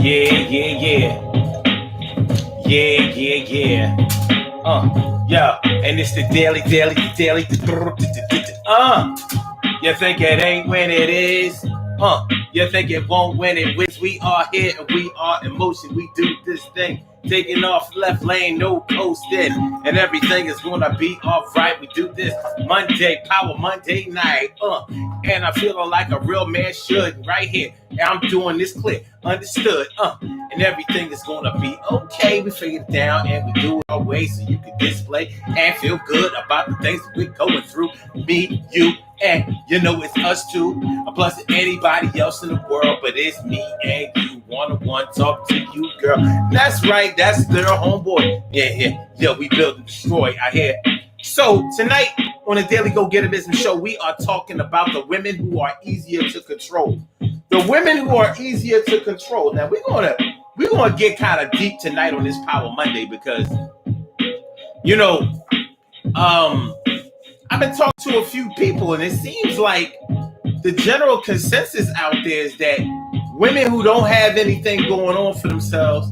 Yeah, yeah, yeah. Yeah, yeah, yeah. Yeah. And it's the daily. You think it ain't when it is? You think it won't when it is? We are here and we are in motion. We do this thing. Taking off left lane, no coasting. And everything is gonna be alright. We do this Monday, Power Monday night. And I'm feeling like a real man should right here. And I'm doing this clear, understood. And everything is gonna be okay. We figure it down and we do it our way so you can display and feel good about the things that we're going through. Me, you, and you know it's us too. Plus anybody else in the world, but it's me and you. One-on-one talk to you, girl. That's right, that's their homeboy. Yeah, we build and destroy out here. So tonight on the Daily Go Get a Business Show, we are talking about the women who are easier to control. The women who are easier to control. Now we're gonna get kind of deep tonight on this Power Monday because I've been talking to a few people and it seems like the general consensus out there is that women who don't have anything going on for themselves,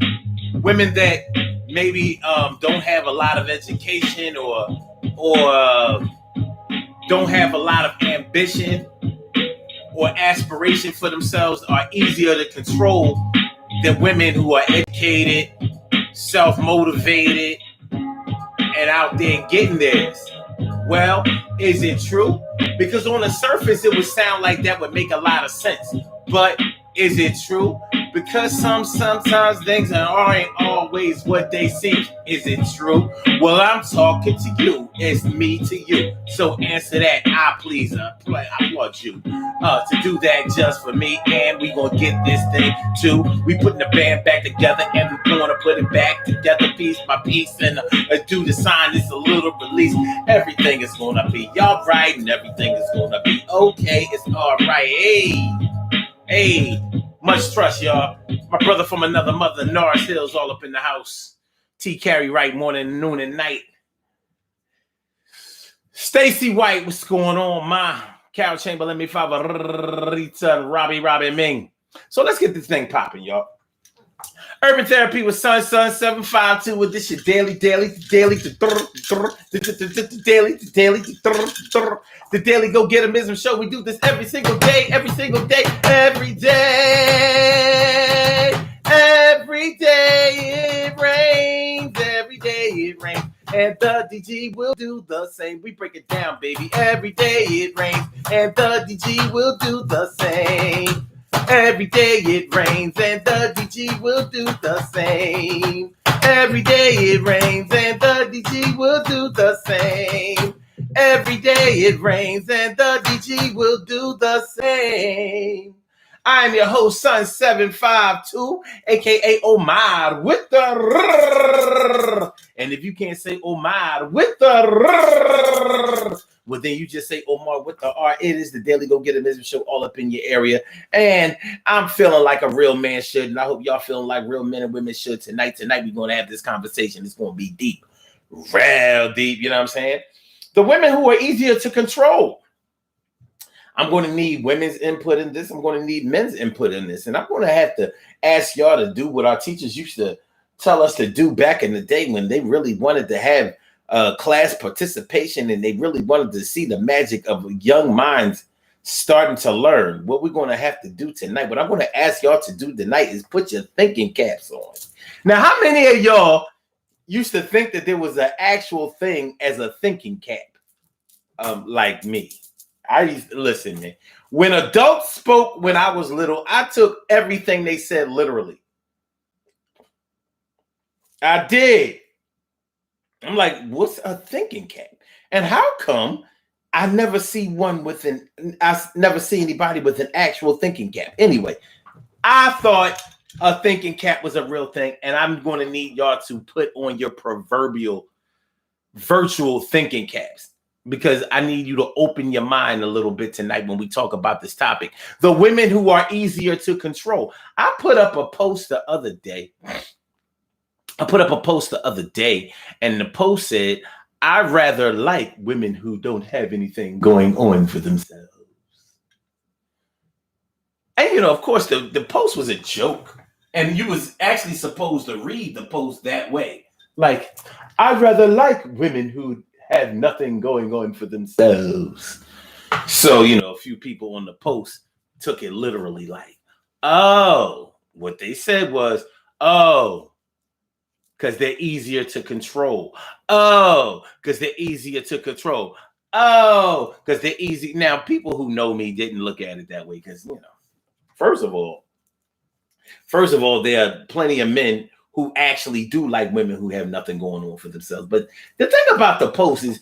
women that maybe don't have a lot of education or don't have a lot of ambition or aspiration for themselves are easier to control than women who are educated, self-motivated, and out there getting theirs. Well, is it true? Because on the surface, it would sound like that would make a lot of sense. But is it true? Because sometimes things aren't always what they seem. Is it true? Well, I'm talking to you. It's me to you. So answer that. I applaud you to do that just for me. And we gonna get this thing too. We putting the band back together and we gonna put it back together piece by piece and do the sign. It's a little release. Everything is gonna be all right and everything is gonna be okay. It's all right. Hey. Much trust, y'all. My brother from another mother, Norris Hills, all up in the house. T. Carey Wright, morning, noon, and night. Stacy White, what's going on? Ma, Carol Chamberlain, me favorita, Robbie Ming. So let's get this thing popping, y'all. Urban Therapy with Sun 752 with this your daily, the Daily Go Get a Business Show. We do this every single day. Every day it rains. Every day it rains. And the DG will do the same. We break it down, baby. Every day it rains. And the DG will do the same. Every day it rains and the DG will do the same. Every day it rains and the DG will do the same. Every day it rains and the DG will do the same. I'm your host, Sun 752, aka Omar with the and if you can't say Omar with the well, then you just say Omar with the R. It is the Daily Go Get a Business Show all up in your area. And I'm feeling like a real man should. And I hope y'all feeling like real men and women should tonight. Tonight, we're going to have this conversation. It's going to be deep. Real deep. You know what I'm saying? The women who are easier to control. I'm going to need women's input in this. I'm going to need men's input in this. And I'm going to have to ask y'all to do what our teachers used to tell us to do back in the day when they really wanted to have class participation and they really wanted to see the magic of young minds starting to learn. What we're going to have to do tonight, what I'm going to ask y'all to do tonight is put your thinking caps on. Now, how many of y'all used to think that there was an actual thing as a thinking cap? Like me. I used to listen, man. When adults spoke when I was little, I took everything they said literally. I did. I'm like, what's a thinking cap? And how come I never see anybody with an actual thinking cap? Anyway, I thought a thinking cap was a real thing, and I'm going to need y'all to put on your proverbial virtual thinking caps because I need you to open your mind a little bit tonight when we talk about this topic. The women who are easier to control. I put up a post the other day. And the post said, I rather like women who don't have anything going on for themselves. And, of course, the post was a joke. And you was actually supposed to read the post that way. Like, I'd rather like women who have nothing going on for themselves. So, a few people on the post took it literally like, oh, what they said was, oh, because they're easier to control. Oh, because they're easier to control. Oh, because they're easy. Now, people who know me didn't look at it that way because, first of all, there are plenty of men who actually do like women who have nothing going on for themselves. But the thing about the post is,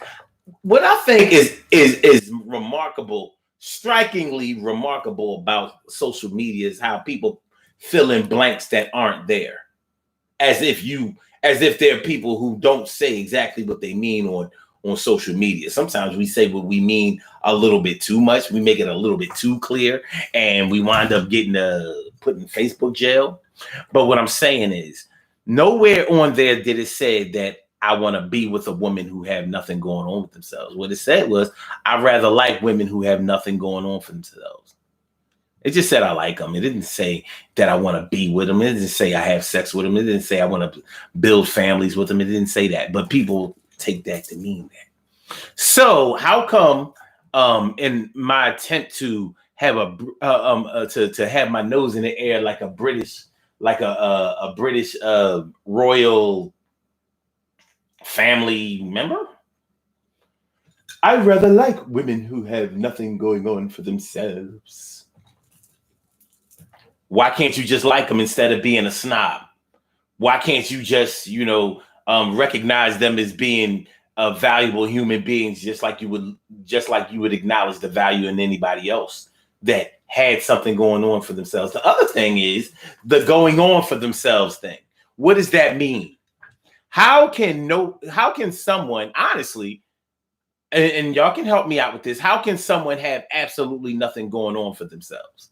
what I think is remarkable, strikingly remarkable about social media is how people fill in blanks that aren't there, as if there are people who don't say exactly what they mean on social media. Sometimes we say what we mean a little bit too much. We make it a little bit too clear, and we wind up getting put in Facebook jail. But what I'm saying is, nowhere on there did it say that I want to be with a woman who have nothing going on with themselves. What it said was, I'd rather like women who have nothing going on for themselves. It just said I like them. It didn't say that I want to be with them. It didn't say I have sex with them. It didn't say I want to build families with them. It didn't say that. But people take that to mean that. So how come in my attempt to have to have my nose in the air like a British royal family member, I'd rather like women who have nothing going on for themselves. Why can't you just like them instead of being a snob? Why can't you just, recognize them as being valuable human beings, just like you would acknowledge the value in anybody else that had something going on for themselves? The other thing is the going on for themselves thing. What does that mean? How can someone, honestly, and y'all can help me out with this, how can someone have absolutely nothing going on for themselves?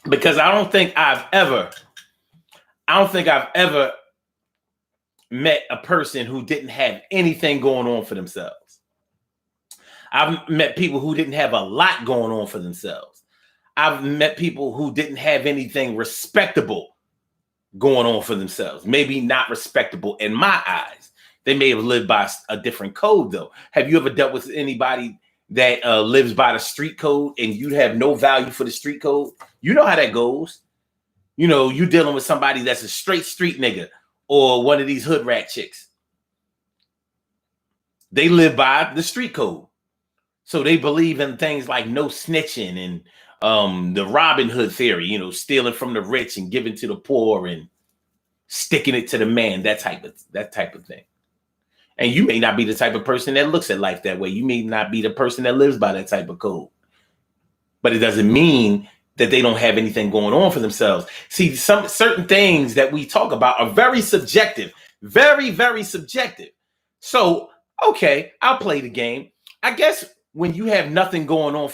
Because I don't think I've ever met a person who didn't have anything going on for themselves. I've met people who didn't have a lot going on for themselves. I've met people who didn't have anything respectable going on for themselves. Maybe not respectable in my eyes. They may have lived by a different code, though. Have you ever dealt with anybody that lives by the street code and you have no value for the street code? You know how that goes. You dealing with somebody that's a straight street nigga or one of these hood rat chicks. They live by the street code. So they believe in things like no snitching and the Robin Hood theory, stealing from the rich and giving to the poor and sticking it to the man, that type of thing. And you may not be the type of person that looks at life that way. You may not be the person that lives by that type of code. But it doesn't mean that they don't have anything going on for themselves. See, some certain things that we talk about are very subjective, very, very subjective. So, okay, I'll play the game. I guess when you have nothing going on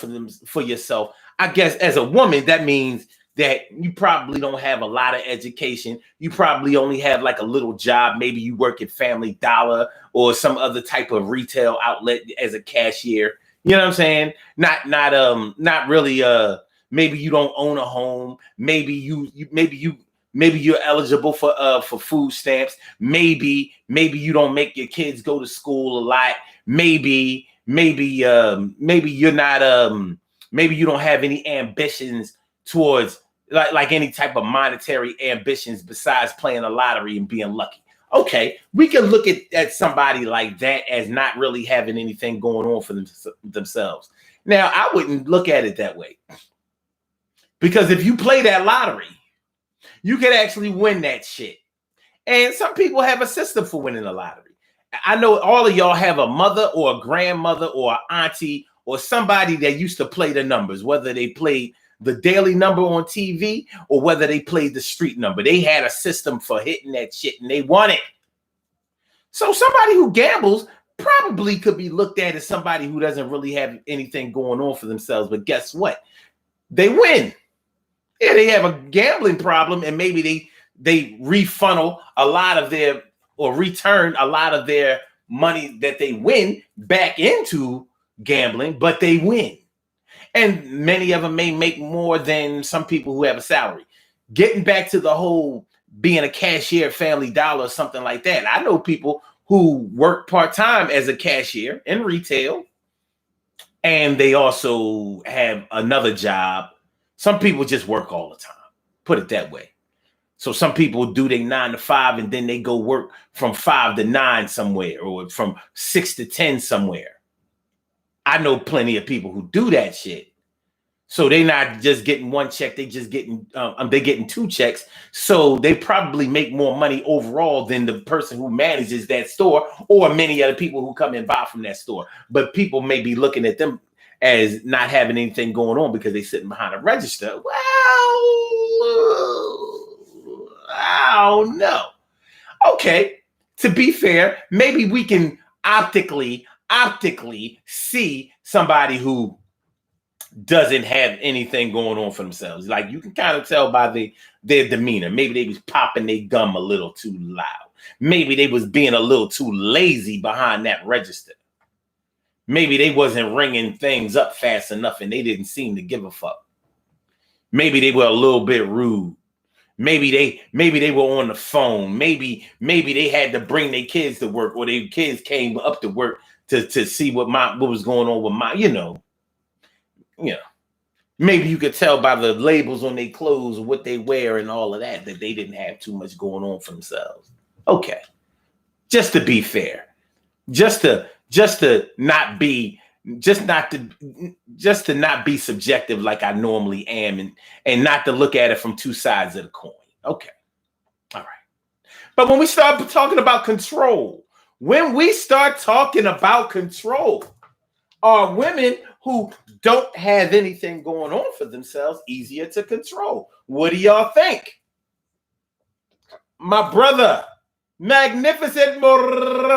for yourself, I guess as a woman, that means that you probably don't have a lot of education. You probably only have like a little job. Maybe you work at Family Dollar or some other type of retail outlet as a cashier. You know what I'm saying? Not really. Maybe you don't own a home. Maybe you're eligible for food stamps. Maybe you don't make your kids go to school a lot. Maybe you're not. Maybe you don't have any ambitions towards like any type of monetary ambitions besides playing the lottery and being lucky. Okay, we can look at somebody like that as not really having anything going on for themselves. Now, I wouldn't look at it that way. Because if you play that lottery, you could actually win that shit. And some people have a system for winning the lottery. I know all of y'all have a mother or a grandmother or an auntie or somebody that used to play the numbers, whether they played the daily number on TV or whether they played the street number. They had a system for hitting that shit and they won it. So somebody who gambles probably could be looked at as somebody who doesn't really have anything going on for themselves. But guess what? They win. Yeah, they have a gambling problem and maybe they refunnel a lot of their or return a lot of their money that they win back into gambling, but they win. And many of them may make more than some people who have a salary. Getting back to the whole being a cashier at Family Dollar or something like that. I know people who work part-time as a cashier in retail, and they also have another job. Some people just work all the time, put it that way. So some people do their 9 to 5 and then they go work from 5 to 9 somewhere, or from 6 to 10 somewhere. I know plenty of people who do that shit. So they're not just getting one check, they're getting 2 checks. So they probably make more money overall than the person who manages that store, or many other people who come and buy from that store. But people may be looking at them as not having anything going on because they're sitting behind a register. Well, I don't know. Okay, to be fair, maybe we can optically see somebody who doesn't have anything going on for themselves. Like, you can kind of tell by their demeanor. Maybe they was popping their gum a little too loud. Maybe they was being a little too lazy behind that register. Maybe they wasn't ringing things up fast enough and they didn't seem to give a fuck. Maybe they were a little bit rude. Maybe they were on the phone. Maybe they had to bring their kids to work, or their kids came up to work to see what was going on with my, maybe you could tell by the labels on their clothes, what they wear and all of that they didn't have too much going on for themselves. Okay. Just to be fair, just to not be subjective like I normally am, and not to look at it from 2 sides of the coin. Okay. All right. But when we start talking about control, are women who don't have anything going on for themselves easier to control? What do y'all think? My brother, Magnificent Morocco,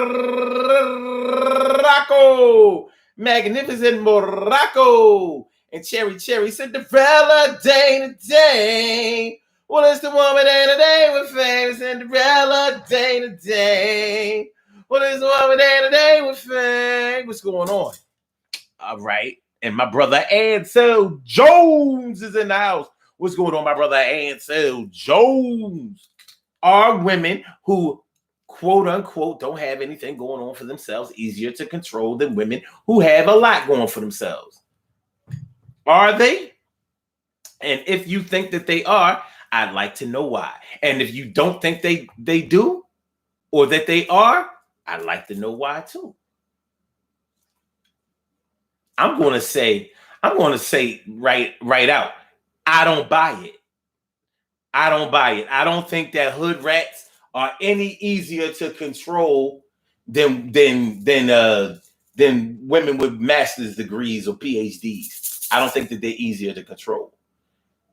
and Cherry Cinderella day to day. Well, it's the woman day to day with fame. Cinderella day to day. Well, it's the woman day to day with fame. What's going on? All right. And my brother Ansel Jones is in the house. What's going on, my brother Ansel Jones? Are women who, quote unquote, don't have anything going on for themselves easier to control than women who have a lot going for themselves? Are they? And if you think that they are, I'd like to know why. And if you don't think they do, or that they are, I'd like to know why too. I'm going to say right out, I don't buy it. I don't think that hood rats are any easier to control than women with master's degrees or PhDs. I don't think that they're easier to control.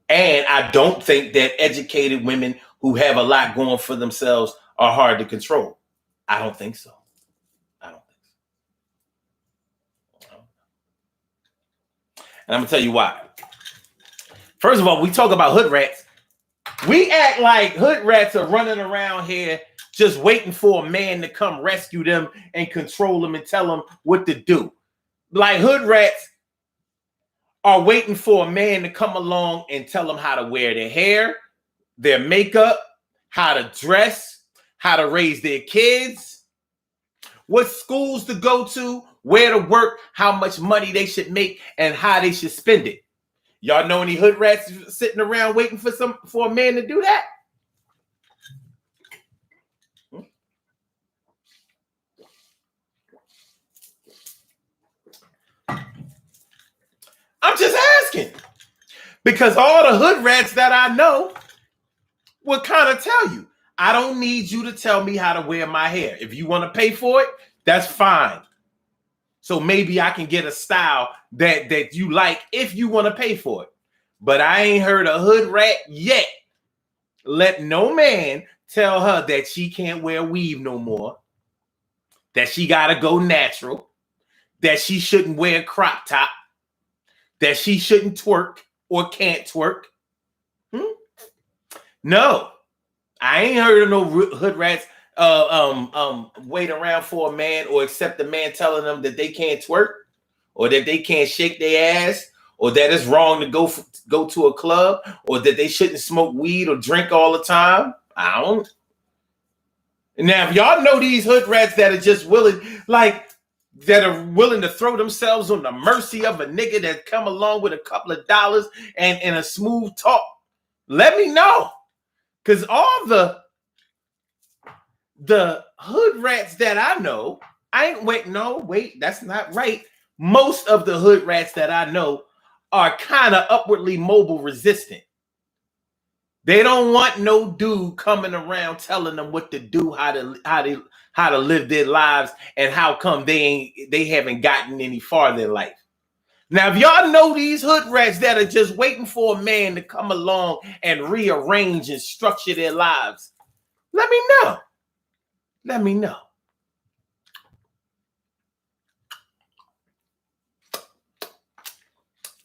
And I don't think that educated women who have a lot going for themselves are hard to control. I don't think so. And I'm going to tell you why. First of all, we talk about hood rats. We act like hood rats are running around here just waiting for a man to come rescue them and control them and tell them what to do. Like, hood rats are waiting for a man to come along and tell them how to wear their hair, their makeup, how to dress, how to raise their kids, what schools to go to, where to work, how much money they should make, and how they should spend it. Y'all know any hood rats sitting around waiting for a man to do that? I'm just asking. Because all the hood rats that I know will kind of tell you, I don't need you to tell me how to wear my hair. If you want to pay for it, that's fine. So maybe I can get a style that you like if you want to pay for it. But I ain't heard a hood rat yet let no man tell her that she can't wear weave no more, that she got to go natural, that she shouldn't wear a crop top, that she shouldn't twerk or can't twerk. No, I ain't heard of no hood rats wait around for a man or accept a man telling them that they can't twerk or that they can't shake their ass, or that it's wrong to go to a club, or that they shouldn't smoke weed or drink all the time. I don't. Now, if y'all know these hood rats that are just willing, like, that are willing to throw themselves on the mercy of a nigga that come along with a couple of dollars and a smooth talk, let me know. Because all the hood rats that I know, wait, that's not right. Most of the hood rats that I know are kind of upwardly mobile resistant. They don't want no dude coming around telling them what to do, how to live their lives, and how come they haven't gotten any farther in life. Now, if y'all know these hood rats that are just waiting for a man to come along and rearrange and structure their lives, let me know. Let me know.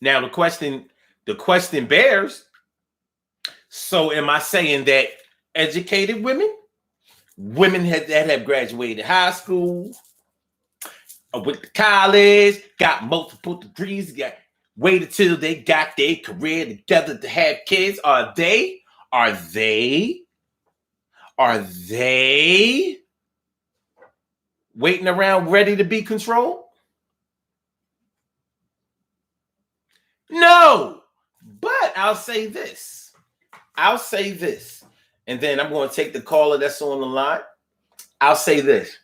Now the question bears, so am I saying that educated women that have graduated high school, went to college, got multiple degrees, waited till they got their career together to have kids, are they waiting around ready to be controlled? No, but I'll say this, and then I'm going to take the caller that's on the line. I'll say this: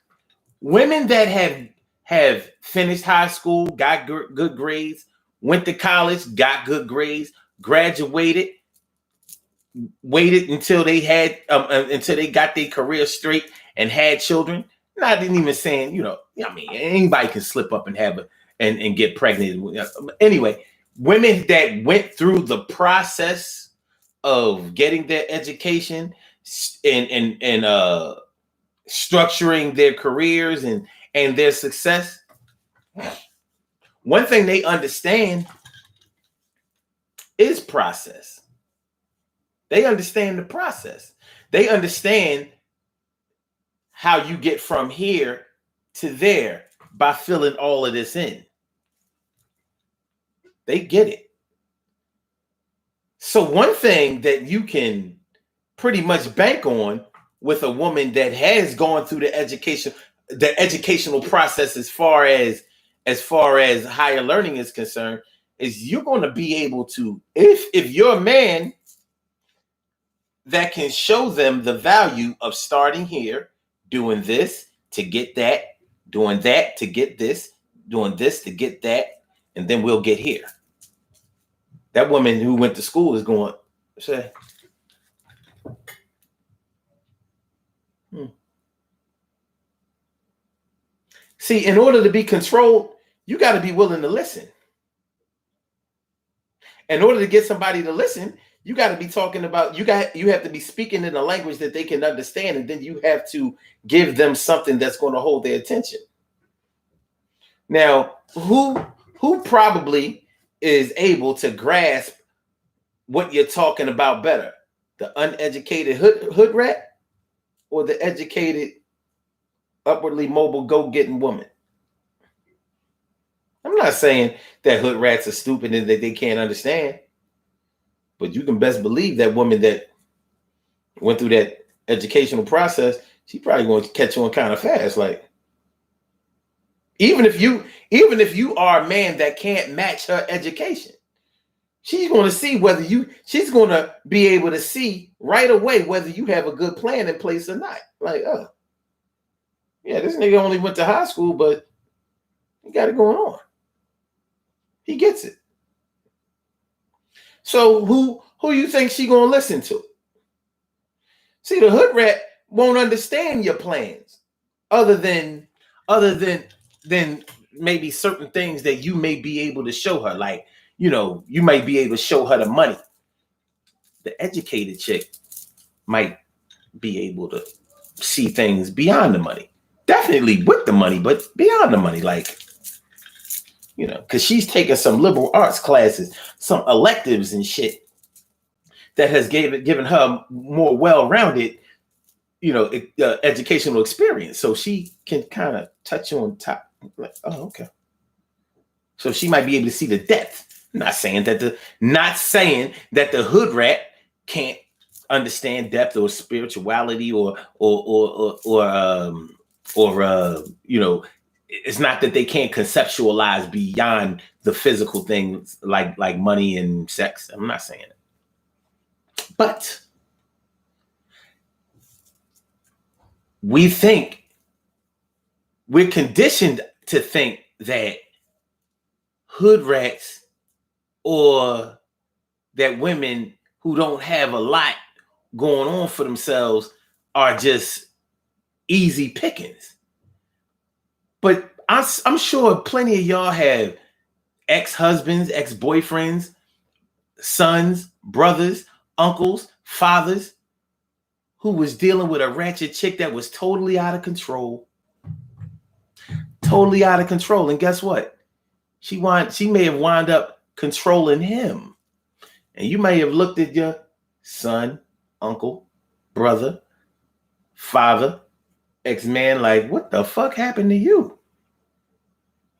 women that have finished high school, got good grades, went to college, got good grades, graduated, waited until they got their career straight and had children. Not even saying, I mean, anybody can slip up and have and get pregnant. Anyway, women that went through the process of getting their education and structuring their careers and their success, one thing they understand is process. They understand the process. They understand how you get from here to there by filling all of this in. They get it. So one thing that you can pretty much bank on with a woman that has gone through the educational process as far as higher learning is concerned, is you're going to be able to, if you're a man that can show them the value of starting here, doing this to get that, doing that to get this, doing this to get that, and then we'll get here. That woman who went to school is going to say, See, in order to be controlled, you got to be willing to listen. In order to get somebody to listen, you got to be talking about, you have to be speaking in a language that they can understand, and then you have to give them something that's going to hold their attention. Now, who probably is able to grasp what you're talking about better? The uneducated hood rat or the educated, upwardly mobile, go-getting woman? I'm not saying that hood rats are stupid and that they can't understand, but you can best believe that woman that went through that educational process, she probably going to catch on kind of fast. Like, even if you are a man that can't match her education, she's going to see she's going to be able to see right away whether you have a good plan in place or not. Like, oh, yeah, this nigga only went to high school, but he got it going on. He gets it. So who you think she gonna listen to? See, the hood rat won't understand your plans, other than maybe certain things that you may be able to show her. Like, you might be able to show her the money. The educated chick might be able to see things beyond the money. Definitely with the money, but beyond the money. Like, because she's taking some liberal arts classes, some electives and shit that has given her more well-rounded, educational experience. So she can kind of touch on top. Like, oh, okay. So she might be able to see the depth. Not saying that the hood rat can't understand depth or spirituality or you know, it's not that they can't conceptualize beyond the physical things like money and sex. I'm not saying it. But we're conditioned to think that hood rats or that women who don't have a lot going on for themselves are just easy pickings. But I'm sure plenty of y'all have ex-husbands, ex-boyfriends, sons, brothers, uncles, fathers who was dealing with a ratchet chick that was totally out of control. Totally out of control. And guess what? She may have wound up controlling him. And you may have looked at your son, uncle, brother, father, ex-man like, what the fuck happened to you?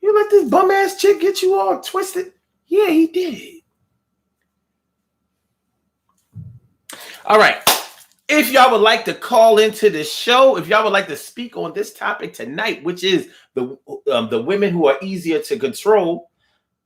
You let this bum ass chick get you all twisted? Yeah, he did. All right. If y'all would like to call into the show, if y'all would like to speak on this topic tonight, which is the women who are easier to control,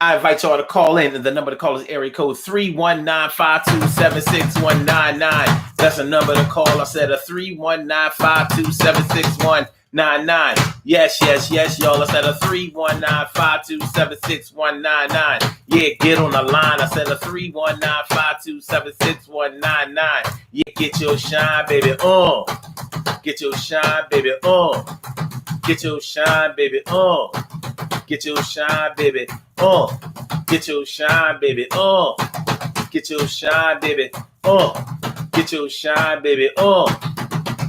I invite y'all to call in. And the number to call is area code 319-527-6199. That's a number to call. I said a 319-527-6199. Yes, y'all. I said a 319-527-6199. Yeah, get on the line. I said a 319-527-6199. Yeah, get your shine, baby. Get your shine, baby. Get your shine, baby. Get your shine, baby. Get your shine, baby. Get your shine, baby. Get your shine, baby.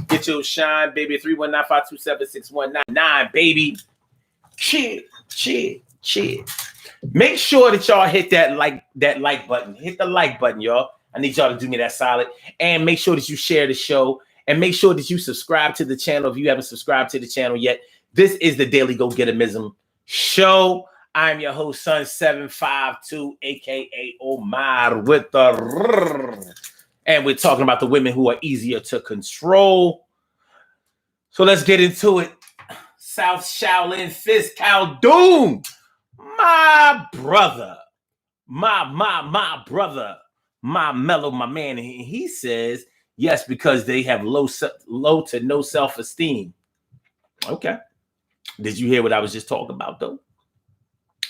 Get your shine, baby. 319-527-6199, baby. Cheer. Make sure that y'all hit that like button. Hit the like button, y'all. I need y'all to do me that solid. And make sure that you share the show. And make sure that you subscribe to the channel if you haven't subscribed to the channel yet. This is the Daily Go Getimism Show. I'm your host, Son 752, aka Omar with the and we're talking about the women who are easier to control. So let's get into it. South Shaolin Fist Khaldun, my brother, my brother, my mellow, my man. And he says yes because they have low to no self-esteem. Okay. Did you hear what I was just talking about, though?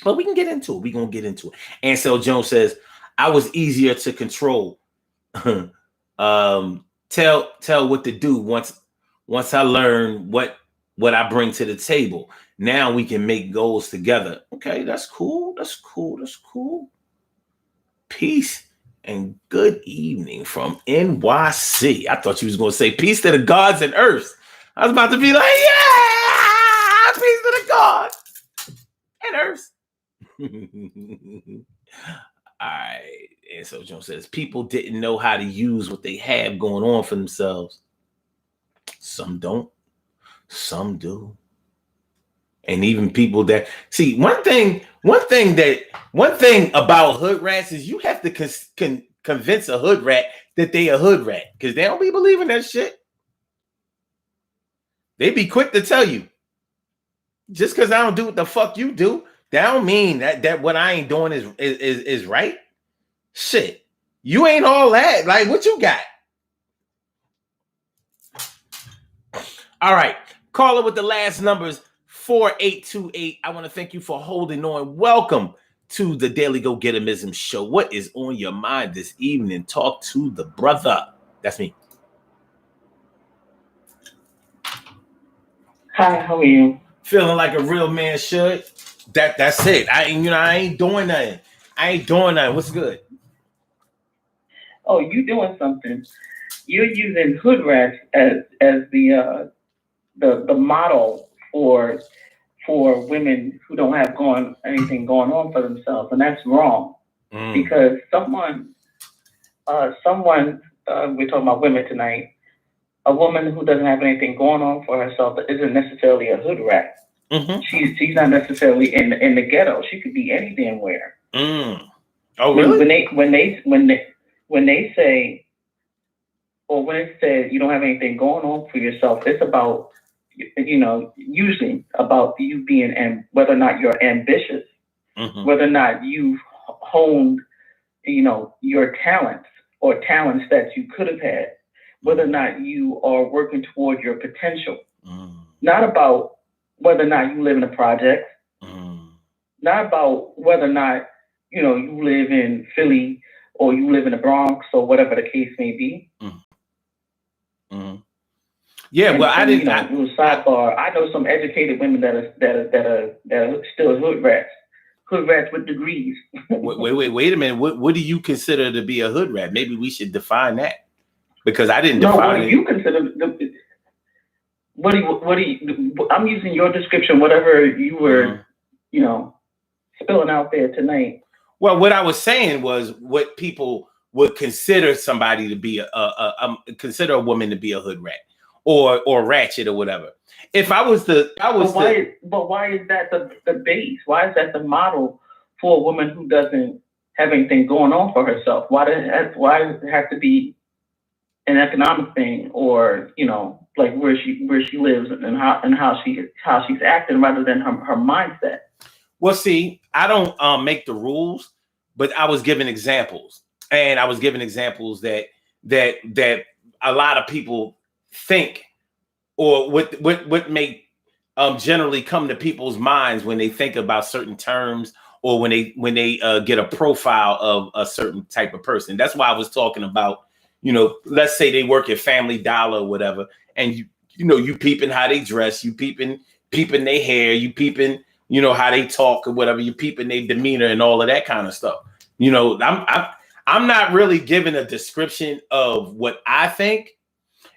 But we can get into it. We're going to get into it. Ansel Jones says, I was easier to control. Tell what to do once I learn what I bring to the table. Now we can make goals together. Okay, that's cool. That's cool. Peace and good evening from NYC. I thought you was going to say peace to the gods and earth. I was about to be like, yeah, peace to the gods and earth. All right. And so Jones says people didn't know how to use what they have going on for themselves. Some don't, some do. And even people that see one thing about hood rats is you have to convince a hood rat that they a hood rat because they don't be believing that shit. They be quick to tell you just because I don't do what the fuck you do. That don't mean that what I ain't doing is right. Shit, you ain't all that. Like, what you got? All right, caller with the last numbers 4828. I want to thank you for holding on. Welcome to the Daily Go Getimism Show. What is on your mind this evening? Talk to the brother. That's me. Hi, how are you? Feeling like a real man should. That's it. I ain't doing nothing. What's good? Oh, you doing something? You're using hood rats as the model for women who don't have anything going on for themselves, and that's wrong. Because someone we're talking about women tonight. A woman who doesn't have anything going on for herself isn't necessarily a hood rat. Mm-hmm. She's not necessarily in the ghetto. She could be any damn where. Mm. Oh, really? When they say, or when it says you don't have anything going on for yourself, it's about, usually about you being, and whether or not you're ambitious, Mm-hmm. whether or not you've honed, your talents or talents that you could have had, whether or not you are working toward your potential. Not about whether or not you live in a project, not about whether or not, you live in Philly or you live in the Bronx or whatever the case may be. Yeah, well, I didn't. Sidebar. I know some educated women that are still hood rats with degrees. wait a minute. What do you consider to be a hood rat? Maybe we should define that, because I didn't define it. What do you consider? What do you? I'm using your description, whatever you were, spilling out there tonight. Well, what I was saying was what people would consider somebody to be consider a woman to be a hood rat or ratchet or whatever. If I was why is that the base? Why is that the model for a woman who doesn't have anything going on for herself? Why does it have to be an economic thing, or like where she lives and how she's acting, rather than her mindset? Well, see, I don't make the rules, but I was giving examples, and I was giving examples that a lot of people think, or what may generally come to people's minds when they think about certain terms, or when they get a profile of a certain type of person. That's why I was talking about, let's say they work at Family Dollar or whatever, and you peeping how they dress, you peeping their hair, you peeping how they talk or whatever, you peeping their demeanor and all of that kind of stuff. I'm not really giving a description of what I think.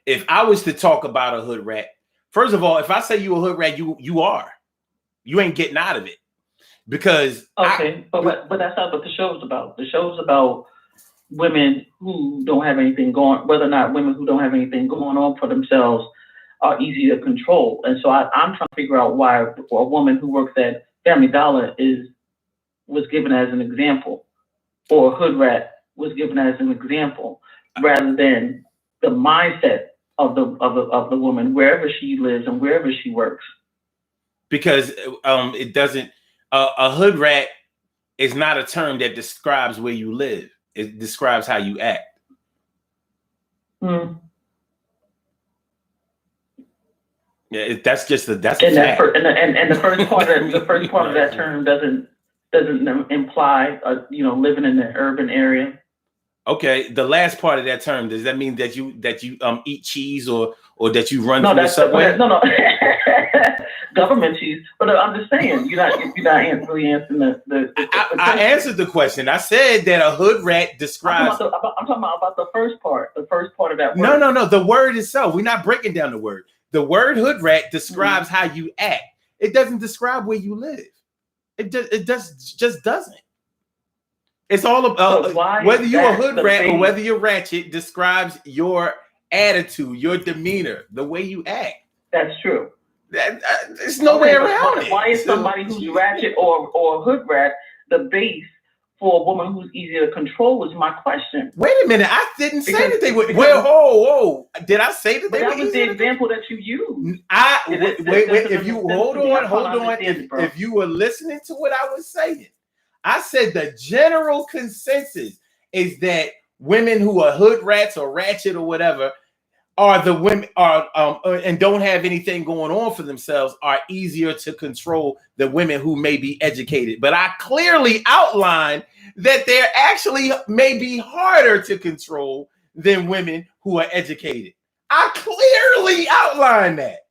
If I was to talk about a hood rat, first of all, if I say you a hood rat, you ain't getting out of it, because but that's not what the show's about. The show's about women who don't have anything going, whether or not women who don't have anything going on for themselves are easy to control. And so I'm trying to figure out why a woman who works at Family Dollar was given as an example, or a hood rat was given as an example, rather than the mindset of the woman wherever she lives and wherever she works. Because it doesn't. A hood rat is not a term that describes where you live. It describes how you act. Yeah, that's a fact. And the first part of that term doesn't imply living in an urban area. Okay, the last part of that term, does that mean that you eat cheese, or that you run through the subway? No. Government cheese. But I'm just saying, you're not really answering the I answered the question. I said that a hood rat describes. I'm talking about the first part. The first part of that word. No. The word itself. We're not breaking down the word. The word hood rat describes how you act. It doesn't describe where you live. It just doesn't. It's all about whether you're a hood rat or whether you're ratchet. Describes your attitude, your demeanor, the way you act. That's true. There's no way around it. Why is somebody who's ratchet or hood rat the base for a woman who's easy to control? Is my question. Wait a minute, I didn't say that they would. Well, whoa! Did I say that they were? That was the example that you used. Wait. If you hold on. If you were listening to what I was saying, I said the general consensus is that women who are hood rats or ratchet or whatever and don't have anything going on for themselves are easier to control than women who may be educated. But I clearly outlined that they're actually may be harder to control than women who are educated. I clearly outlined that.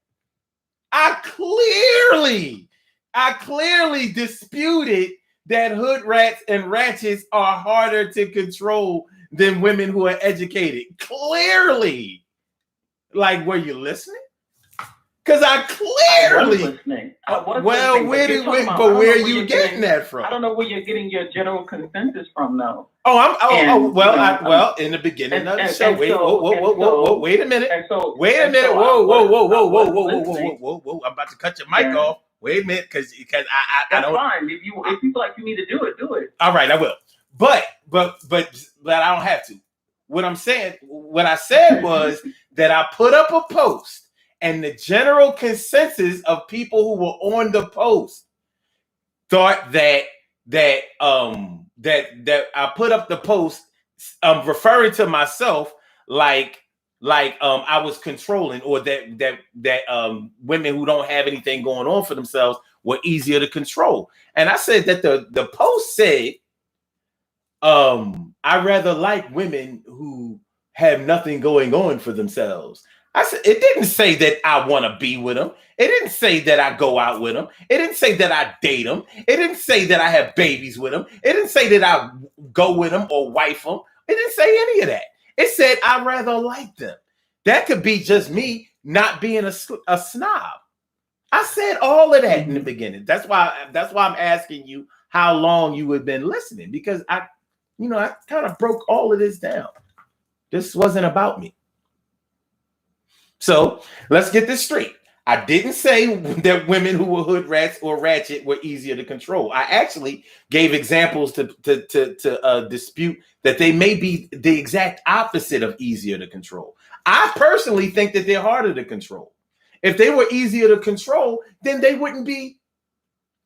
I clearly disputed that hood rats and ratchets are harder to control than women who are educated. Clearly. Like, were you listening? Because I clearly. I was listening. Where are you getting that from? I don't know where you're getting your general consensus from, though. In the beginning of the show. Wait a minute. Whoa. I'm about to cut your mic off. Wait a minute, because I That's don't. fine. If you feel like you need to do it, do it. All right, I will. But I don't have to. What I said was that I put up a post, and the general consensus of people who were on the post thought that I put up the post referring to myself like I was controlling, or that women who don't have anything going on for themselves were easier to control. And I said that the post said, I rather like women who have nothing going on for themselves. I said, it didn't say that I want to be with them. It didn't say that I go out with them. It didn't say that I date them. It didn't say that I have babies with them. It didn't say that I go with them or wife them. It didn't say any of that. It said I rather like them. That could be just me not being a snob. I said all of that in the beginning. That's why I'm asking you how long you have been listening, because I kind of broke all of this down. This wasn't about me. So let's get this straight. I didn't say that women who were hood rats or ratchet were easier to control. I actually gave examples to dispute that they may be the exact opposite of easier to control. I personally think that they're harder to control. If they were easier to control, then they wouldn't be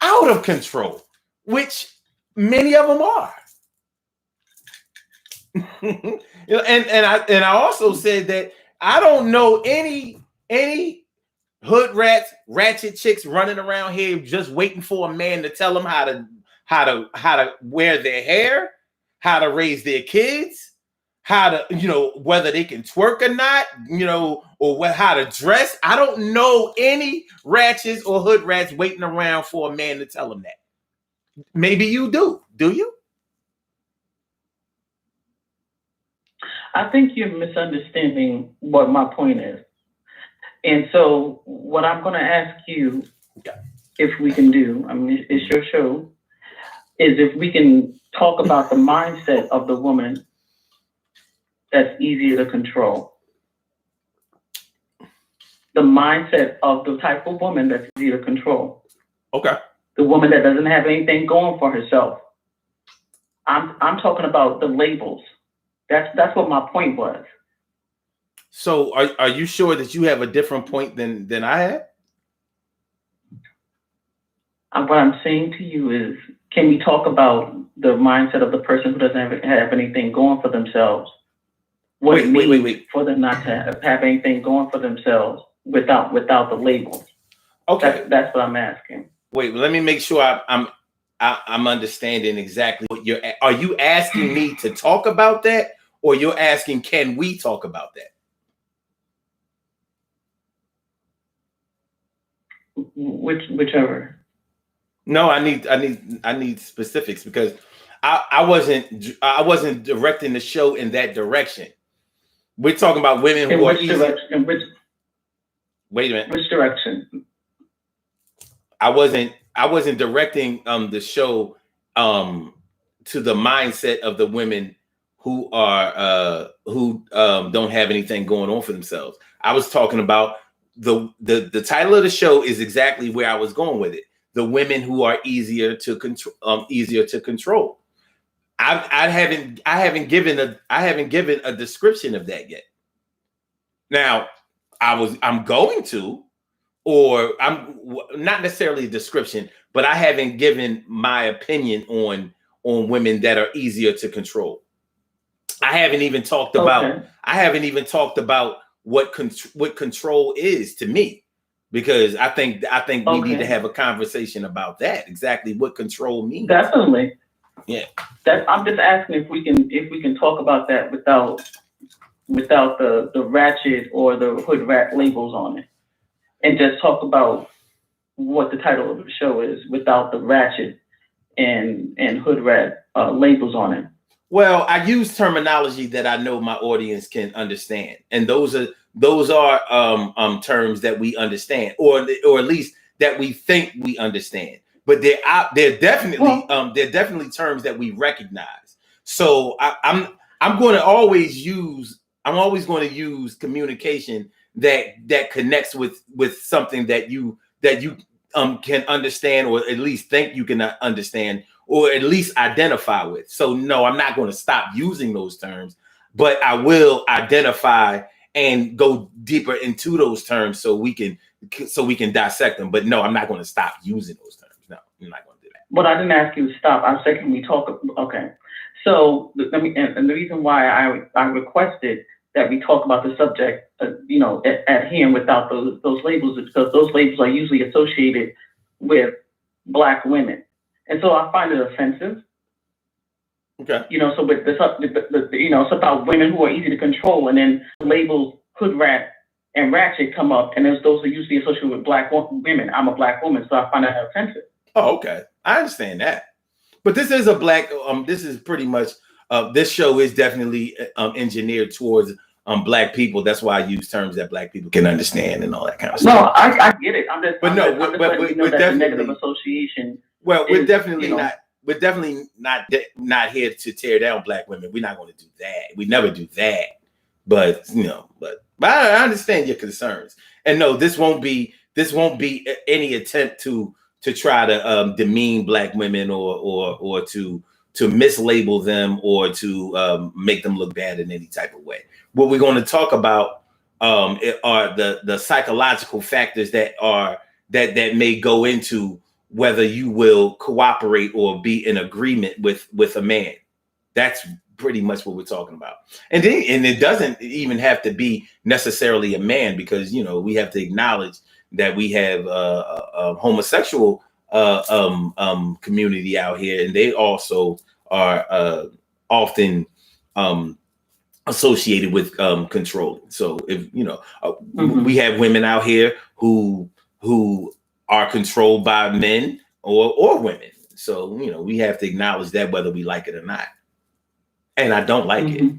out of control, which many of them are. and I also said that I don't know any hood rats, ratchet chicks running around here just waiting for a man to tell them how to wear their hair, how to raise their kids, how to, whether they can twerk or not, or how to dress. I don't know any ratchets or hood rats waiting around for a man to tell them that. Maybe you do. Do you? I think you're misunderstanding what my point is. And so what I'm going to ask you, if we can do, I mean, it's your show, is if we can talk about the mindset of the woman that's easier to control. The mindset of the type of woman that's easier to control. Okay. The woman that doesn't have anything going for herself. I'm talking about the labels. That's what my point was. So are you sure that you have a different point than I had? What I'm saying to you is, can we talk about the mindset of the person who doesn't have anything going for themselves? Wait. For them not to have anything going for themselves without the labels. Okay. That's what I'm asking. Wait, let me make sure I'm understanding exactly what are you asking me to talk about that, or you're asking, can we talk about that? Whichever. No, I need specifics, because I wasn't directing the show in that direction. We're talking about women who are easy. Wait a minute. Which direction? I wasn't directing the show to the mindset of the women who are don't have anything going on for themselves. I was talking about the title of the show is exactly where I was going with it. The women who are easier to control. I haven't given a description of that yet. Now, I'm going to, or I'm not necessarily a description, but I haven't given my opinion on women that are easier to control. I haven't even talked about what control is to me, because I think we need to have a conversation about that. Exactly what control means. Definitely. Yeah. I'm just asking if we can talk about that without the ratchet or the hood rat labels on it, and just talk about what the title of the show is without the ratchet and hood rat labels on it. Well, I use terminology that I know my audience can understand, and those are terms that we understand, or at least that we think we understand. But they're definitely terms that we recognize. So I'm always going to use communication that connects with something that you can understand, or at least think you can understand, or at least identify with. So no, I'm not going to stop using those terms, but I will identify and go deeper into those terms so we can dissect them. But no, I'm not going to stop using those terms. No, I'm not going to do that. But I didn't ask you to stop. I said, can we talk? Okay. So let me, and the reason why I requested that we talk about the subject, at hand without those labels, is because those labels are usually associated with Black women, and so I find it offensive. Okay. So with this, it's about women who are easy to control, and then labels hood rat and ratchet come up, and those are usually associated with Black women. I'm a Black woman, so I find that offensive. Oh, okay. I understand that. But this is a Black, this is pretty much, this show is definitely engineered towards Black people. That's why I use terms that Black people can understand and all that kind of stuff. No, I get it. I'm just we're definitely negative association. Well, we're definitely not here to tear down Black women. We're not going to do that. We never do that. But I understand your concerns. And no, this won't be any attempt to try to demean Black women or to mislabel them or to make them look bad in any type of way. What we're going to talk about are the psychological factors that may go into whether you will cooperate or be in agreement with a man. That's pretty much what we're talking about. And it doesn't even have to be necessarily a man, because we have to acknowledge that we have a homosexual community out here, and they also are often associated with controlling. So if we have women out here who are controlled by men or women. So we have to acknowledge that, whether we like it or not. And I don't like it,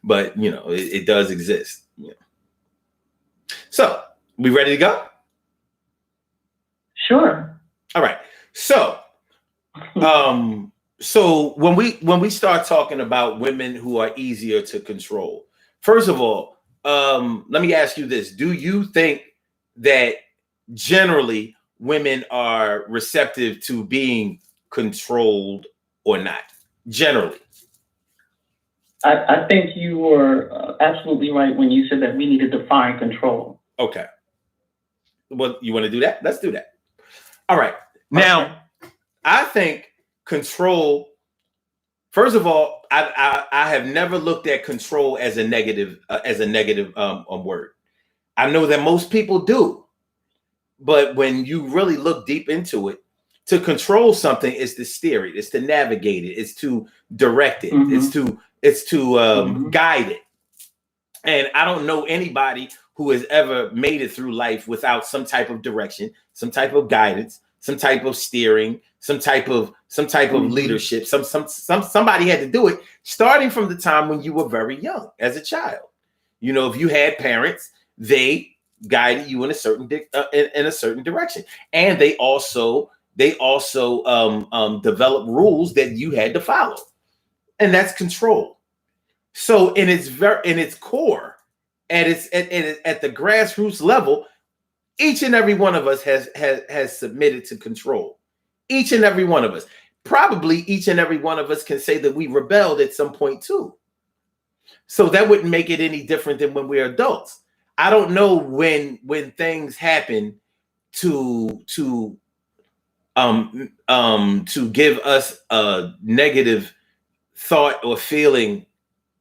but it does exist. So we ready to go? Sure. All right. So, so when we start talking about women who are easier to control, first of all, let me ask you this: do you think that generally women are receptive to being controlled or not? Generally. I think you were absolutely right when you said that we need to define control. Okay. Well, you want to do that? Let's do that. All right. Now, I think control, first of all, I have never looked at control as a negative word. I know that most people do, but when you really look deep into it, to control something is to steer it, it's to navigate it, it's to direct it, it's to guide it. And I don't know anybody who has ever made it through life without some type of direction, some type of guidance, some type of steering, some type of leadership. Somebody had to do it, starting from the time when you were very young as a child. If you had parents, they guided you in a certain direction, and they also developed rules that you had to follow, and that's control. So in its core, at the grassroots level, each and every one of us has submitted to control. Each and every one of us. Probably each and every one of us can say that we rebelled at some point too. So that wouldn't make it any different than when we're adults. I don't know when things happen to give us a negative thought or feeling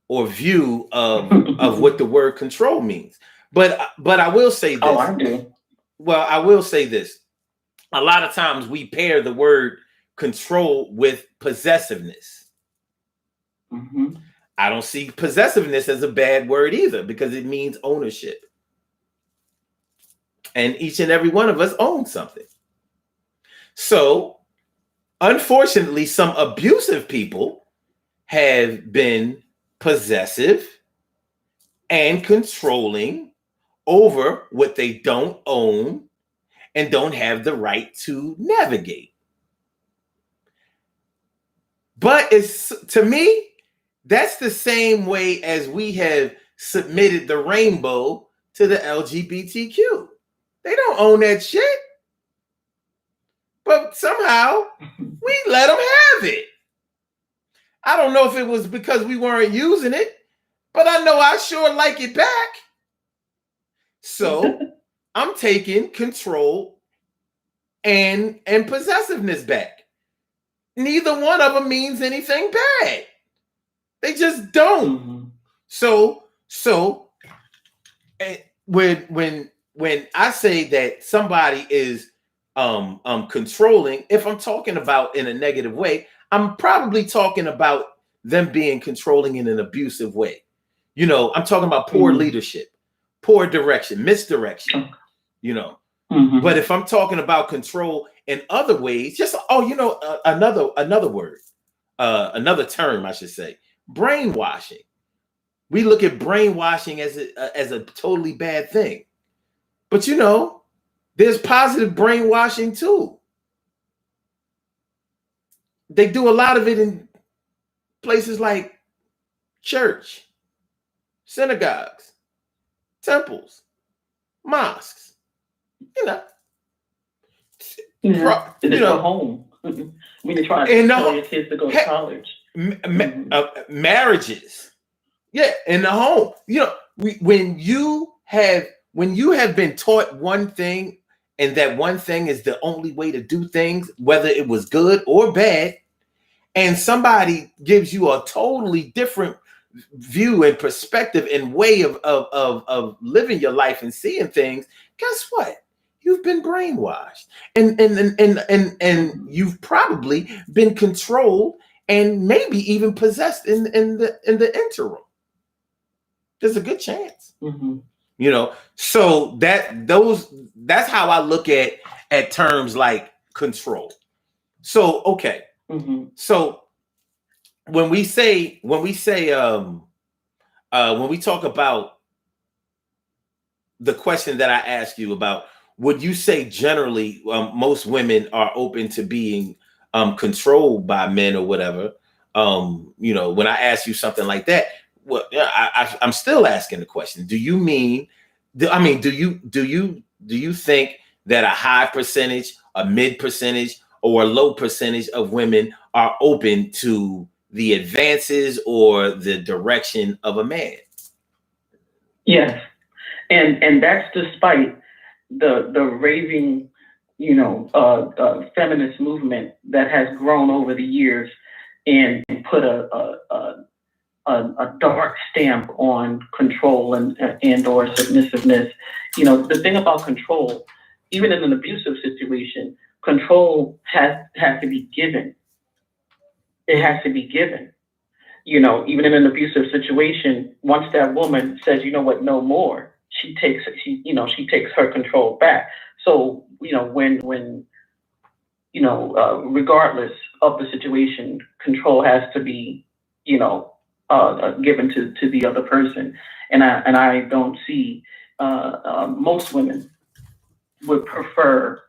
or view of what the word control means. But I will say this. Oh, I do. Well, I will say this. A lot of times we pair the word control with possessiveness. I don't see possessiveness as a bad word either, because it means ownership. And each and every one of us owns something. So, unfortunately, some abusive people have been possessive and controlling over what they don't own and don't have the right to navigate. But to me, that's the same way as we have submitted the rainbow to the LGBTQ. They don't own that shit. but somehow we let them have it. I don't know if it was because we weren't using it, but I know I sure like it back. So I'm taking control and possessiveness back. Neither one of them means anything bad. They just don't. Mm-hmm. So when I say that somebody is controlling, if I'm talking about in a negative way, I'm probably talking about them being controlling in an abusive way. You know, I'm talking about poor leadership, poor direction, misdirection, you know. Mm-hmm. But if I'm talking about control in other ways, just another word, another term, I should say, brainwashing. We look at brainwashing as a totally bad thing, but you know, there's positive brainwashing too. They do a lot of it in places like church, synagogues, temples, mosques. You know, it's a home. When you're trying to tell your kids to go to college, marriages, yeah, in the home. You know, when you have been taught one thing, and that one thing is the only way to do things, whether it was good or bad, and somebody gives you a totally different view and perspective and way of living your life and seeing things, guess what? You've been brainwashed, and you've probably been controlled and maybe even possessed in the interim. There's a good chance, you know. So that's how I look at terms like control. So okay, so when we talk about the question that I asked you about, would you say generally most women are open to being controlled by men or whatever? You know, when I ask you something like that, well, I'm still asking the question. Do you mean? Do you think that a high percentage, a mid percentage, or a low percentage of women are open to the advances or the direction of a man? Yes, and that's despite the raving, feminist movement that has grown over the years and put a dark stamp on control and or submissiveness. You know, the thing about control, even in an abusive situation, control has to be given. It has to be given. You know, even in an abusive situation, once that woman says, you know what, no more, she takes her control back. So, you know, when regardless of the situation, control has to be, given to the other person. And I don't see most women would prefer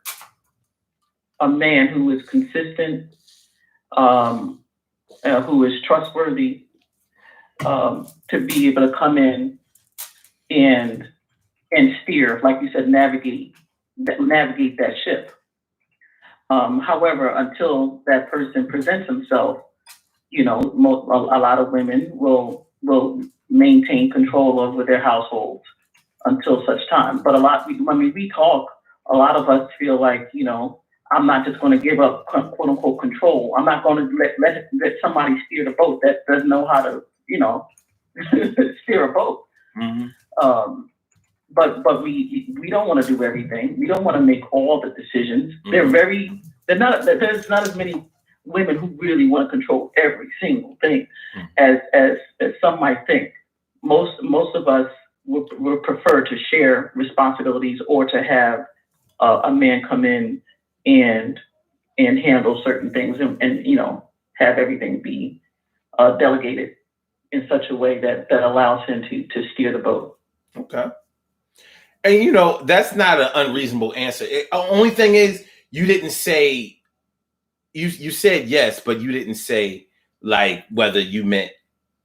a man who is consistent, who is trustworthy, to be able to come in and steer, like you said, navigate that ship. However, until that person presents himself, you know, a lot of women will maintain control over their households until such time. But a lot of us feel like, you know, I'm not just going to give up quote unquote control. I'm not going to let somebody steer the boat that doesn't know how to, you know, steer a boat. But we don't want to do everything. We don't want to make all the decisions. There's not as many women who really want to control every single thing as some might think. Most of us would prefer to share responsibilities or to have a man come in and handle certain things and you know, have everything be delegated in such a way that allows him to steer the boat. Okay. And you know, that's not an unreasonable answer. The only thing is you didn't say, you said yes, but you didn't say like whether you meant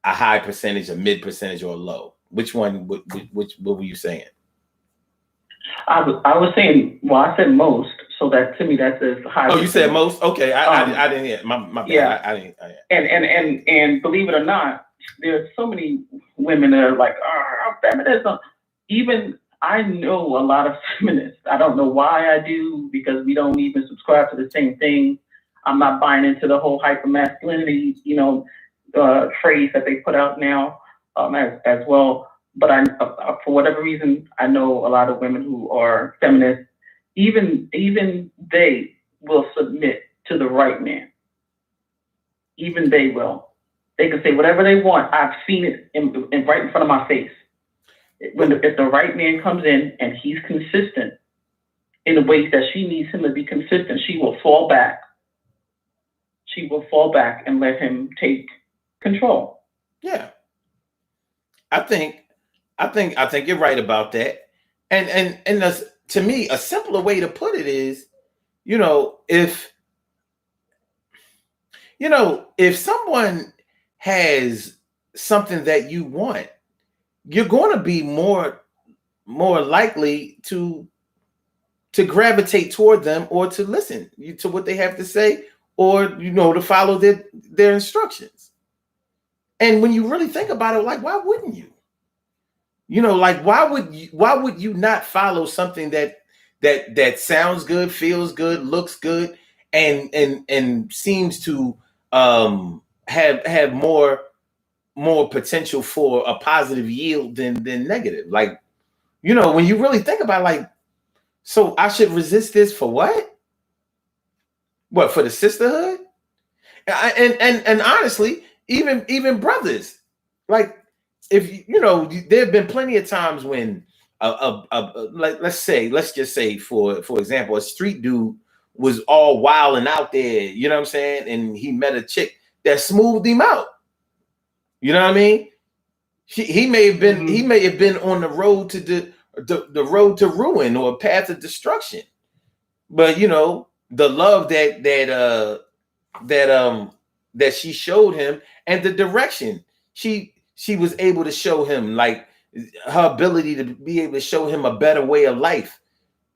a high percentage, a mid percentage, or a low. Which one? What were you saying? I was saying, well, I said most. So that to me, that's as high. Oh, you said most? Okay, I didn't hear. My bad. Yeah. I didn't. And believe it or not, there's so many women that are like, feminism. Even I know a lot of feminists. I don't know why I do, because we don't even subscribe to the same thing. I'm not buying into the whole hypermasculinity, phrase that they put out now, as well. But for whatever reason, I know a lot of women who are feminists. Even they will submit to the right man. Even they will. They can say whatever they want. I've seen it right in front of my face. If the right man comes in and he's consistent in the ways that she needs him to be consistent, she will fall back. She will fall back and let him take control. Yeah. I think you're right about that. And to me, a simpler way to put it is, if someone has something that you want, you're going to be more likely to gravitate toward them, or to listen to what they have to say, or to follow their instructions. And when you really think about it, like, why wouldn't you? Why would you not follow something that sounds good, feels good, looks good, and seems to have more potential for a positive yield than negative? Like, when you really think about it, like, so I should resist this for what? What, for the sisterhood? And honestly, even brothers, like, if there have been plenty of times when let's just say for example, a street dude was all wild and out there, you know what I'm saying, and he met a chick that smoothed him out. You know what I mean? He may have been on the road to the road to ruin, or a path of destruction, but the love that she showed him, and the direction she was able to show him, like her ability to be able to show him a better way of life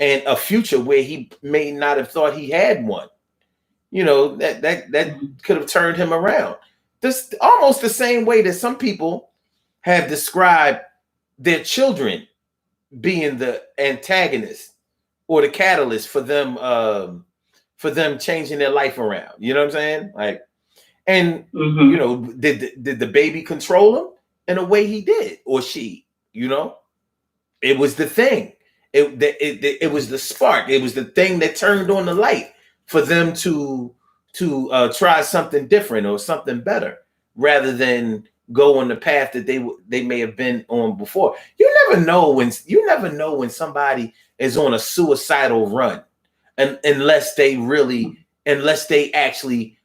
and a future where he may not have thought he had one. That could have turned him around. This almost the same way that some people have described their children being the antagonist or the catalyst for them changing their life around. You know what I'm saying? Like, and did the baby control him? In a way he did, or she. It was the thing. It was the spark. It was the thing that turned on the light for them to try something different or something better, rather than go on the path that they may have been on before. You never know when somebody is on a suicidal run, and unless they actually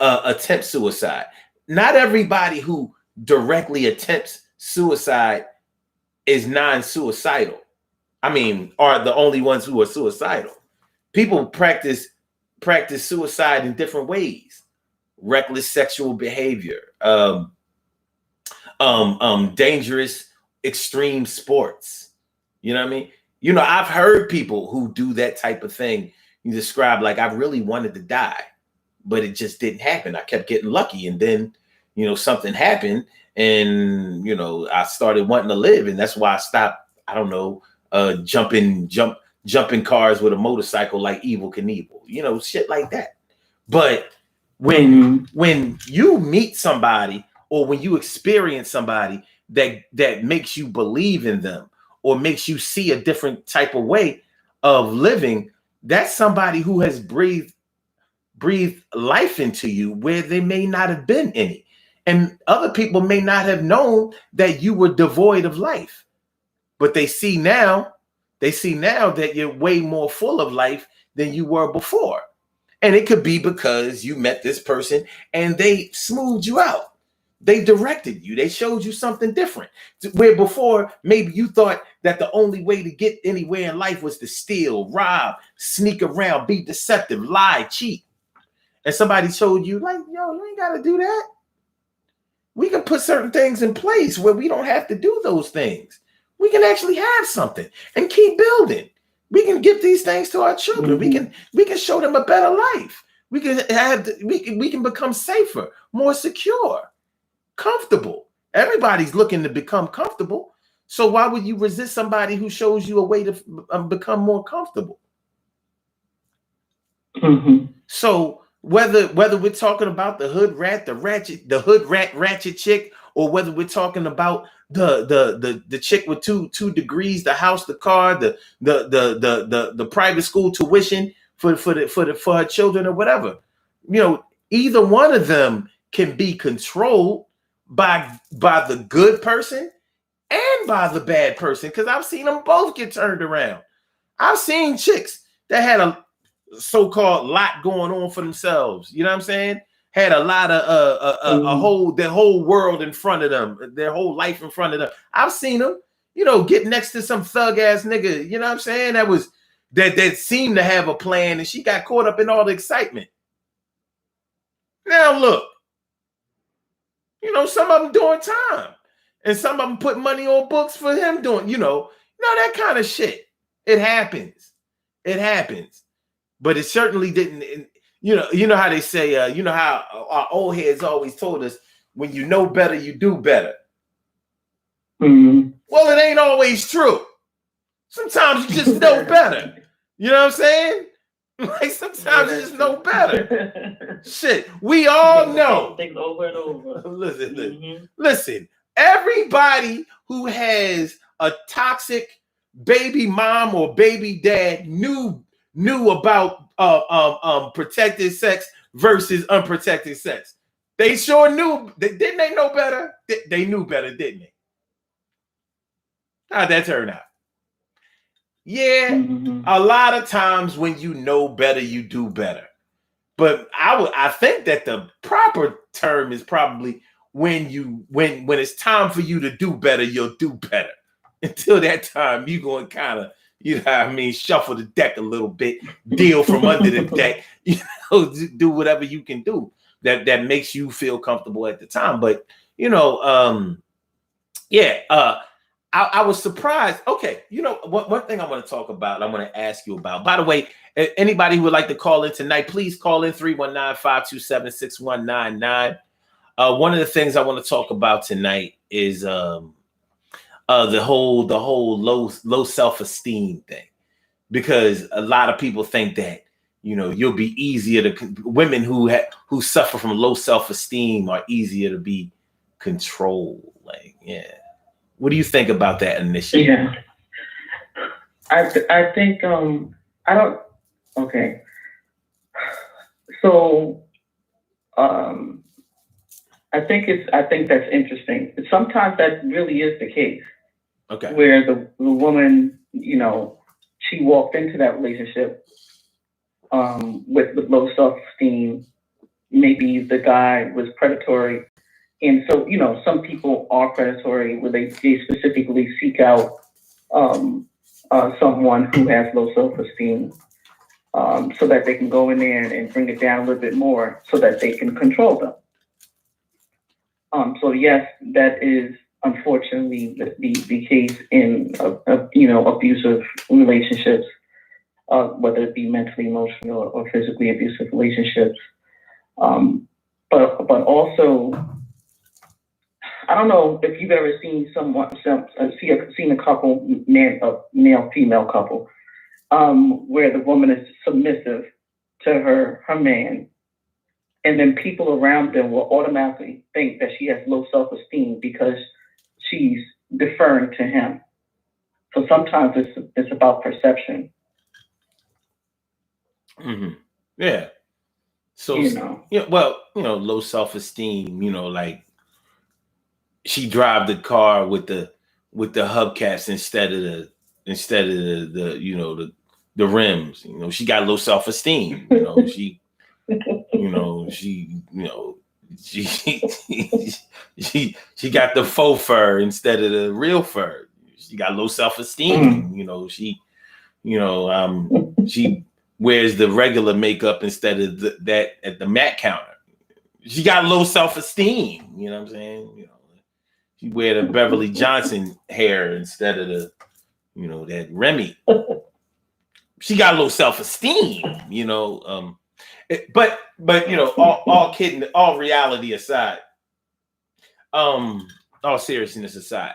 attempt suicide. Not everybody who directly attempts suicide is non-suicidal. I mean, are the only ones who are suicidal. People practice suicide in different ways. Reckless sexual behavior, dangerous extreme sports. You know what I mean? I've heard people who do that type of thing. You describe, like, I really wanted to die, but it just didn't happen. I kept getting lucky, and then something happened, and I started wanting to live, and that's why I stopped. I don't know, jumping cars with a motorcycle like Evel Knievel, shit like that. But when you meet somebody, or when you experience somebody that makes you believe in them, or makes you see a different type of way of living, that's somebody who has breathed life into you where there may not have been any. And other people may not have known that you were devoid of life, but they see now that you're way more full of life than you were before. And it could be because you met this person and they smoothed you out. They directed you. They showed you something different. Where before, maybe you thought that the only way to get anywhere in life was to steal, rob, sneak around, be deceptive, lie, cheat. And somebody told you, like, yo, you ain't got to do that. We can put certain things in place where we don't have to do those things. We can actually have something and keep building. We can give these things to our children. We can show them a better life. We can become safer, more secure, comfortable. Everybody's looking to become comfortable. So why would you resist somebody who shows you a way to become more comfortable? So whether we're talking about the hood rat, the hood rat ratchet chick, or whether we're talking about the chick with two degrees, the house, the car, the private school tuition for her children or whatever, either one of them can be controlled by the good person and by the bad person, because I've seen them both get turned around. I've seen chicks that had a so-called lot going on for themselves. You know what I'm saying? Had a lot of their whole world in front of them, their whole life in front of them. I've seen them, get next to some thug ass nigga. You know what I'm saying? That seemed to have a plan, and she got caught up in all the excitement. Now look, some of them doing time, and some of them put money on books for him doing, that kind of shit. It happens. But it certainly didn't. You know how they say, how our old heads always told us, when you know better, you do better. Well, it ain't always true. Sometimes you just know better. You know what I'm saying? Like sometimes you just know better. Shit, we all know. Things over and over. Listen. Everybody who has a toxic baby mom or baby dad knew about protected sex versus unprotected sex. They sure knew. Didn't they know better? They knew better, didn't they? How'd that turn out? Yeah, a lot of times when you know better, you do better. But I think that the proper term is probably when it's time for you to do better, you'll do better. Until that time, you're going to kind of, shuffle the deck a little bit, deal from under the deck, do whatever you can do that makes you feel comfortable at the time. But, I was surprised. Okay, one thing I want to talk about, I want to ask you about. By the way, anybody who would like to call in tonight, please call in 319-527-6199. One of the things I want to talk about tonight is the whole low self-esteem thing, because a lot of people think that you'll be easier to women who suffer from low self-esteem are easier to be controlled. Like, yeah. What do you think about that initiative? Yeah, I think I don't. Okay, so I think that's interesting. Sometimes that really is the case. Okay, where the woman, she walked into that relationship with low self-esteem. Maybe the guy was predatory. And so, some people are predatory where they specifically seek out someone who has low self-esteem so that they can go in there and bring it down a little bit more so that they can control them. So yes, that is unfortunately the case in abusive relationships, whether it be mentally, emotional, or physically abusive relationships. But also, I don't know if you've ever seen seen a couple, male female couple, where the woman is submissive to her man, and then people around them will automatically think that she has low self-esteem because she's deferring to him. So sometimes it's about perception. Mm-hmm. Yeah. So low self-esteem. Like she drive the car with the hubcaps instead of the rims. She got low self-esteem. She got the faux fur instead of the real fur. She got low self-esteem. She wears the regular makeup instead of that at the MAC counter. She got low self-esteem. You know what I'm saying? She wear the Beverly Johnson hair instead of the, that Remy. she got low self-esteem, but all kidding, all reality aside, all seriousness aside,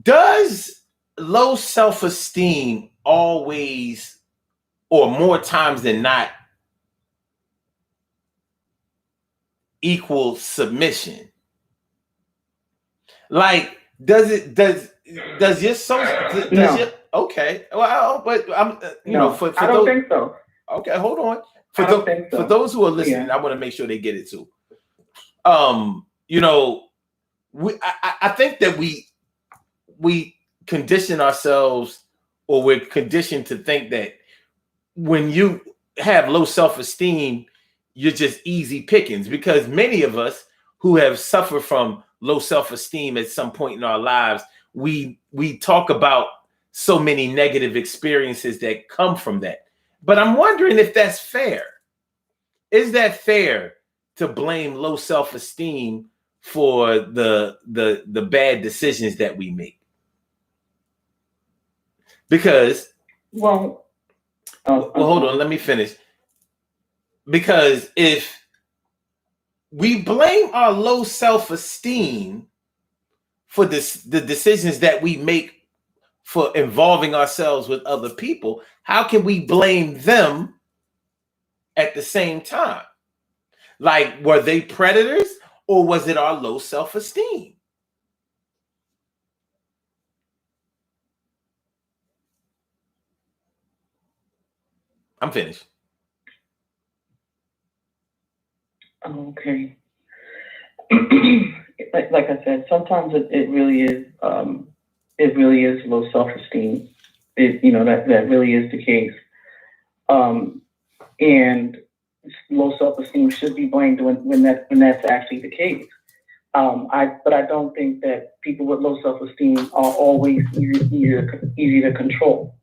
does low self-esteem always, or more times than not, equal submission? Like, does your okay? Well, but I'm for I don't those, think so. okay, hold on. I don't think so. For those who are listening, Yeah. I want to make sure they get it too. I think that we condition ourselves, or we're conditioned to think that when you have low self-esteem, you're just easy pickings, because many of us who have suffered from low self-esteem at some point in our lives, we talk about so many negative experiences that come from that. But I'm wondering if that's fair. Is that fair to blame low self-esteem for the bad decisions that we make? Because well, hold on, let me finish. Because if we blame our low self-esteem for the decisions that we make for involving ourselves with other people, how can we blame them at the same time? Like, were they predators, or was it our low self-esteem? I'm finished. Okay. like I said, sometimes it really is low self-esteem. That really is the case. And low self-esteem should be blamed when that's actually the case. But I don't think that people with low self-esteem are always easy to control.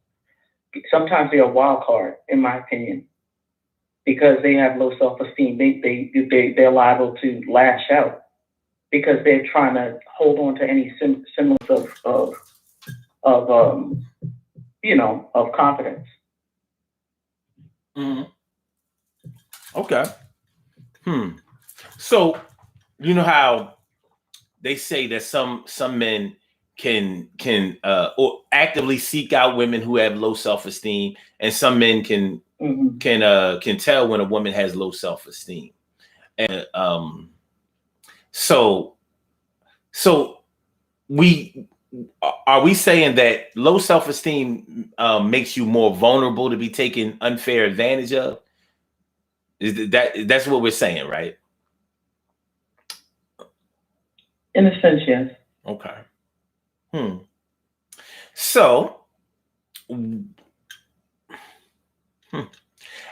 Sometimes they're a wild card, in my opinion, because they have low self-esteem. They're liable to lash out because they're trying to hold on to any semblance of confidence. Mm-hmm. Okay. So, you know how they say that some men can or actively seek out women who have low self-esteem, and some men can tell when a woman has low self-esteem. And so are we saying that low self-esteem makes you more vulnerable to be taken unfair advantage of? That's what we're saying, right? In a sense, yes. Okay. So,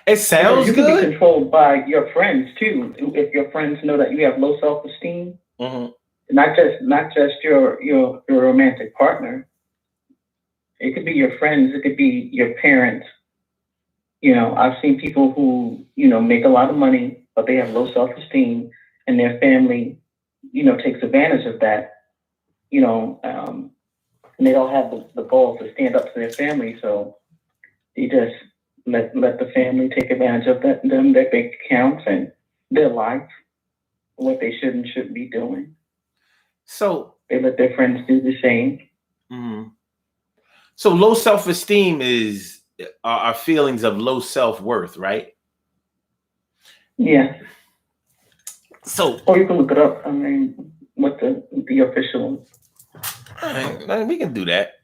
it sounds you good. Can be controlled by your friends too. If your friends know that you have low self-esteem, not just your romantic partner. It could be your friends. It could be your parents. I've seen people who make a lot of money, but they have low self-esteem, and their family, takes advantage of that. And they don't have the balls to stand up to their family, so they just let the family take advantage of their bank accounts and their life, what they should and shouldn't be doing. So they let their friends do the same. Mm-hmm. So low self-esteem is our feelings of low self-worth, right? Yeah. So, or you can look it up. I mean, what the official. We can do that.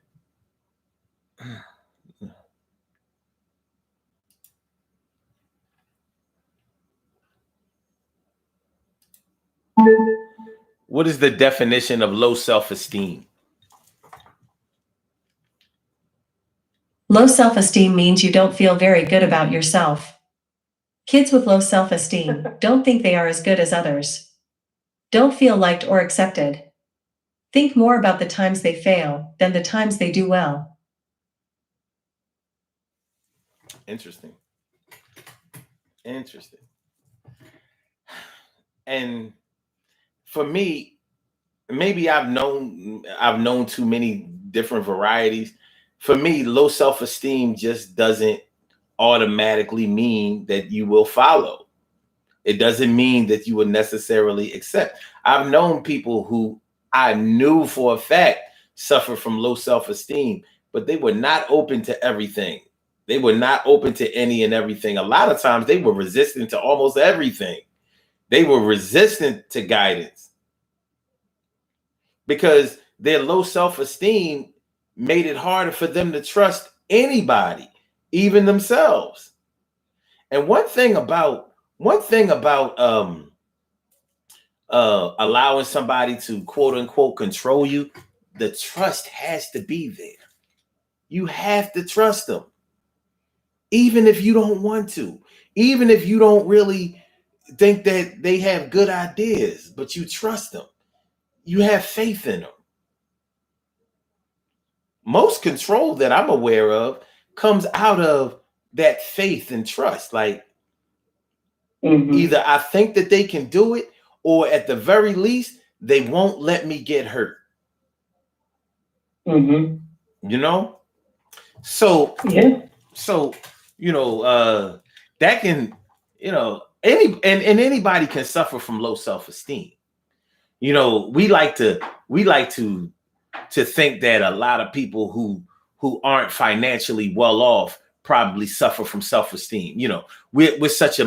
What is the definition of low self-esteem? Low self-esteem means you don't feel very good about yourself. Kids with low self-esteem don't think they are as good as others. Don't feel liked or accepted. Think more about the times they fail than the times they do well. Interesting. And for me, maybe I've known too many different varieties. for me, low self-esteem just doesn't automatically mean that you will follow. It doesn't mean that you will necessarily accept. I've known people who I knew for a fact suffer from low self-esteem, but they were not open to everything. They were not open to any and everything. A lot of times they were resistant to almost everything. They were resistant to guidance because their low self-esteem made it harder for them to trust anybody, even themselves. And one thing about allowing somebody to quote unquote control you, the trust has to be there. You have to trust them, even if you don't want to, even if you don't really think that they have good ideas, but you trust them. You have faith in them. Most control that I'm aware of comes out of that faith and trust. Like, either I think that they can do it, or at the very least, they won't let me get hurt. You know? So, that can, anybody can suffer from low self-esteem. We like to think that a lot of people who aren't financially well off probably suffer from self-esteem. We're such a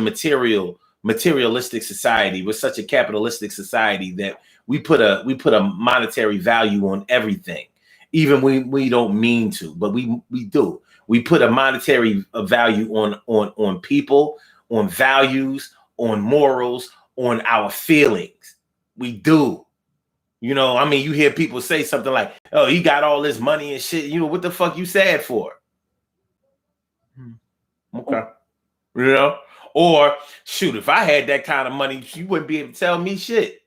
materialistic society. We're such a capitalistic society that we put a monetary value on everything, even when we don't mean to, but we do. We put a monetary value on people, on values, on morals, on our feelings. We do. You hear people say something like, "Oh, he got all this money and shit. What the fuck you sad for?" Okay. Or shoot, if I had that kind of money, you wouldn't be able to tell me shit.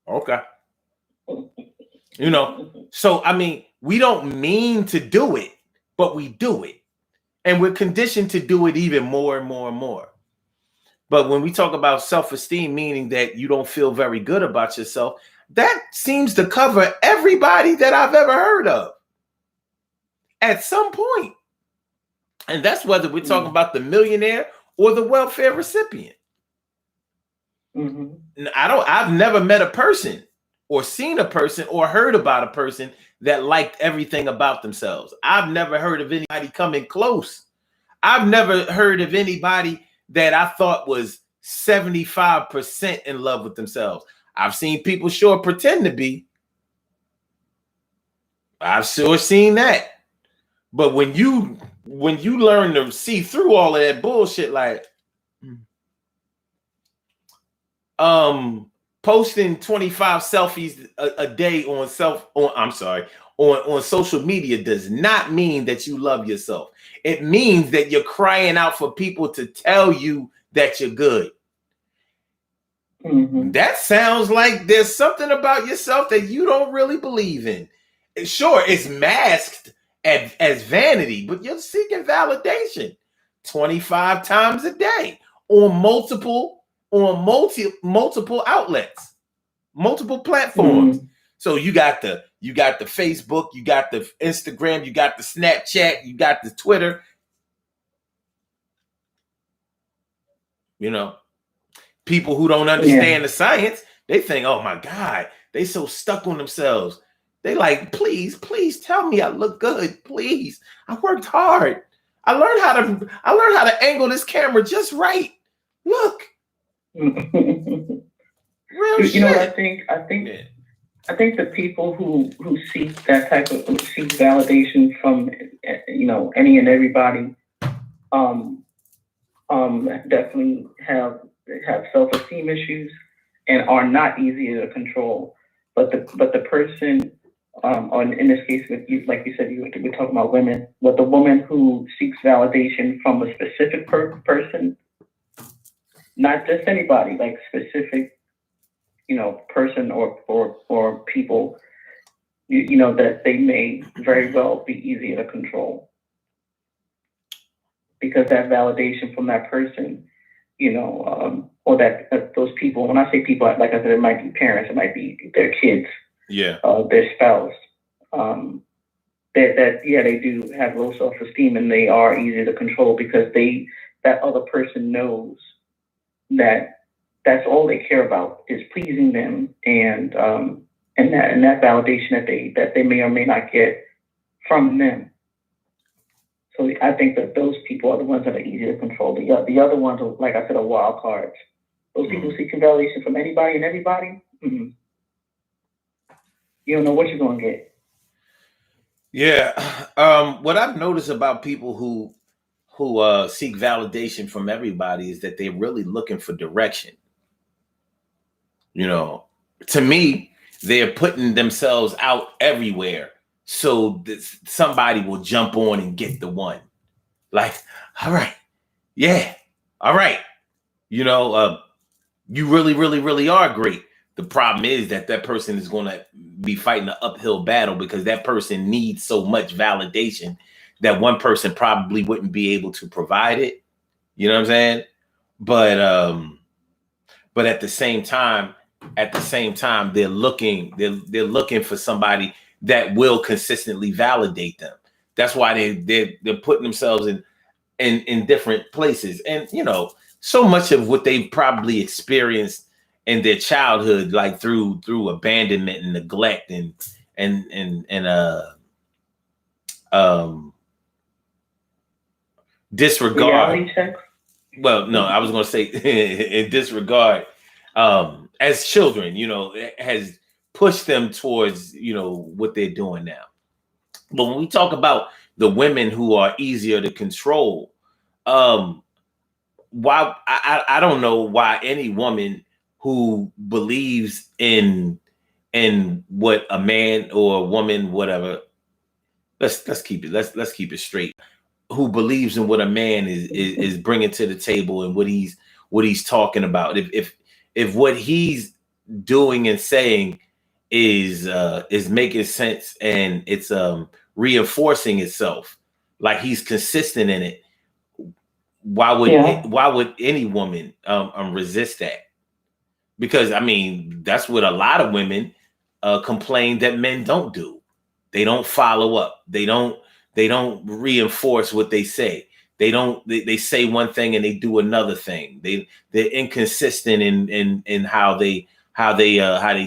Okay. So we don't mean to do it, but we do it. And we're conditioned to do it even more and more and more. But when we talk about self-esteem, meaning that you don't feel very good about yourself, that seems to cover everybody that I've ever heard of at some point. And that's whether we're talking about the millionaire or the welfare recipient. I've never met a person or seen a person or heard about a person that liked everything about themselves. I've never heard of anybody coming close. I've never heard of anybody that I thought was 75% in love with themselves. I've seen people sure pretend to be. I've sure seen that. But when you learn to see through all of that bullshit, like posting 25 selfies a day on social media does not mean that you love yourself. It means that you're crying out for people to tell you that you're good. That sounds like there's something about yourself that you don't really believe in. Sure, it's masked as vanity, but you're seeking validation 25 times a day on multiple outlets, multiple platforms. So you got the Facebook, you got the Instagram, you got the Snapchat, you got the Twitter. People who don't understand the science, they think, "Oh my God, they so stuck on themselves." They like, please tell me I look good. Please. I worked hard. I learned how to angle this camera just right. Look. Real shit. What I think? I think the people who seek that type of seek validation from any and everybody definitely have self-esteem issues and are not easy to control. But the person or in this case with you, like you said, we're talking about women, but the woman who seeks validation from a specific person, not just anybody, like specific person or people, that they may very well be easier to control because that validation from that person, or that those people. When I say people, like I said, it might be parents, it might be their kids, their spouse. they do have low self-esteem, and they are easy to control because that other person knows that that's all they care about is pleasing them, and that validation that they may or may not get from them. So I think that those people are the ones that are easy to control. The other ones, are, like I said, are wild cards. Those people seeking validation from anybody and everybody. Mm-hmm. You don't know what you're gonna get. Yeah. What I've noticed about people who seek validation from everybody is that they're really looking for direction. You know, to me, they're putting themselves out everywhere so that somebody will jump on and get the one. Like, all right, yeah, all right. You know, you really, really, really are great. The problem is that person is going to be fighting an uphill battle because that person needs so much validation that one person probably wouldn't be able to provide it. You know what I'm saying? But at the same time, they're looking for somebody that will consistently validate them. That's why they're putting themselves in different places. And you know, so much of what they've probably experienced in their childhood, like through abandonment and neglect and disregard. Well, no, I was going to say in disregard, as children, you know, it has pushed them towards, you know, what they're doing now. But when we talk about the women who are easier to control, why I don't know why any woman who believes in what a man or a woman, whatever, let's keep it straight, who believes in what a man is bringing to the table and what he's talking about. If what he's doing and saying is making sense and it's reinforcing itself, like he's consistent in it, why would any woman resist that? Because I mean, that's what a lot of women complain that men don't do. They don't follow up. They don't reinforce what they say. They say one thing and they do another thing. They're inconsistent in how they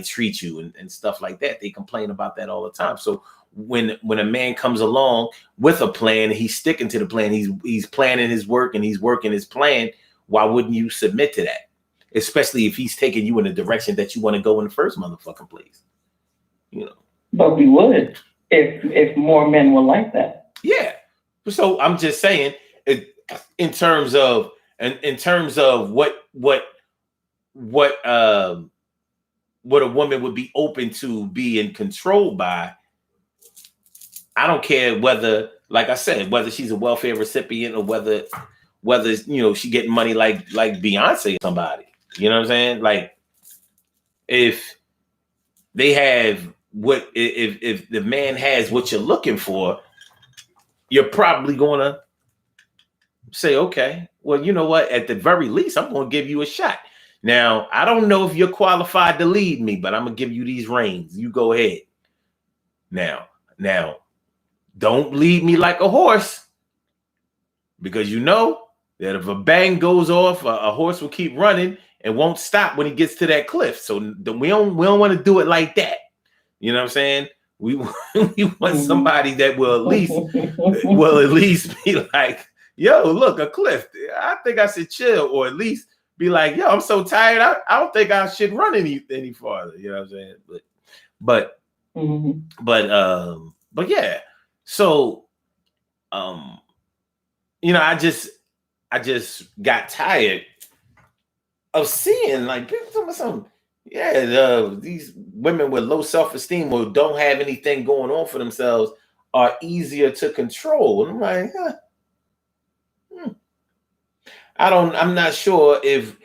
treat you and stuff like that. They complain about that all the time. So when a man comes along with a plan, he's sticking to the plan. He's planning his work and he's working his plan. Why wouldn't you submit to that? Especially if he's taking you in a direction that you want to go in the first motherfucking place. You know. But we would if more men were like that. Yeah. So I'm just saying, in terms of what a woman would be open to being controlled by, I don't care whether, like I said, whether she's a welfare recipient or whether you know she getting money like Beyonce or somebody. You know what I'm saying? Like, if they have if the man has what you're looking for, you're probably gonna say, okay, well, you know what? At the very least, I'm gonna give you a shot. Now, I don't know if you're qualified to lead me, but I'm gonna give you these reins. You go ahead. Now, don't lead me like a horse, because you know that if a bang goes off, a horse will keep running and won't stop when he gets to that cliff. So we don't want to do it like that. You know what I'm saying? We want somebody that will at least be like, yo, look, a cliff. I think I should chill, or at least be like, yo, I'm so tired. I don't think I should run any farther. You know what I'm saying? But yeah. So, you know, I just got tired of seeing like people talking about something. Yeah, these women with low self-esteem or don't have anything going on for themselves are easier to control. And I'm like, I'm not sure if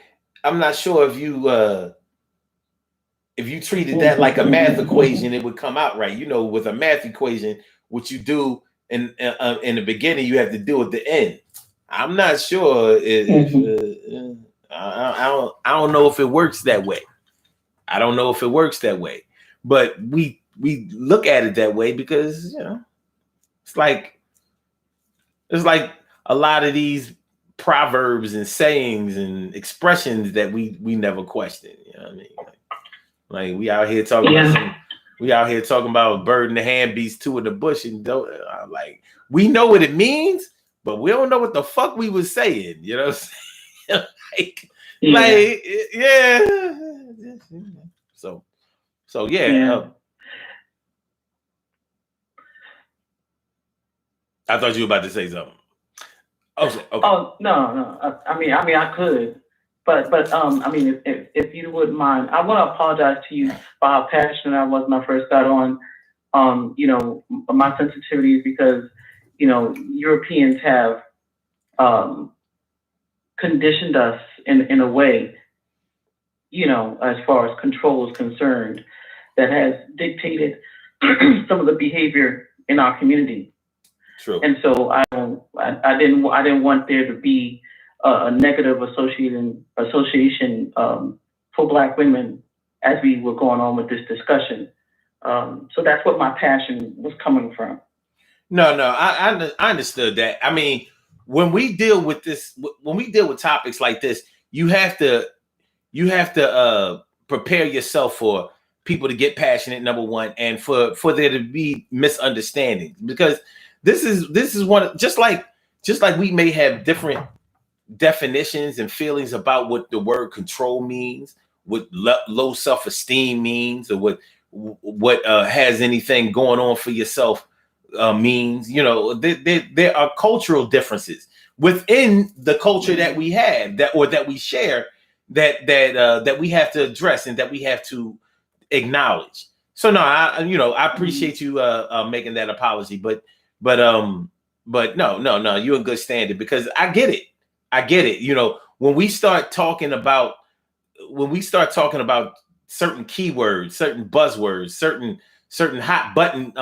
you treated that like a math equation, it would come out right. You know, with a math equation, what you do in the beginning, you have to do at the end. I'm not sure if I don't know if it works that way. I don't know if it works that way, but we look at it that way because, you know, It's like a lot of these proverbs and sayings and expressions that we never question. You know what I mean? Like we out here talking about bird in the hand beats two in the bush, and like we know what it means, but we don't know what the fuck we was saying. You know what I'm saying? Yeah. So yeah. I thought you were about to say something. Okay. Oh no. I mean, I could, but I mean, if you wouldn't mind, I want to apologize to you for how passionate I was when I first got on. You know, my sensitivities, because you know Europeans have conditioned us in a way, you know, as far as control is concerned, that has dictated some of the behavior in our community. True. And so I didn't want there to be a negative association for Black women as we were going on with this discussion. So that's what my passion was coming from. No, I understood that. I mean, when we deal with topics like this, you have to prepare yourself for people to get passionate, number one, and for there to be misunderstandings, because this is one, just like we may have different definitions and feelings about what the word control means, what low self-esteem means, or what has anything going on for yourself means. You know, there are cultural differences within the culture that we have that we share that we have to address and that we have to acknowledge. So no, I appreciate you making that apology, but no, you're in good standing, because I get it. You know, when we start talking about certain keywords, certain buzzwords, certain hot button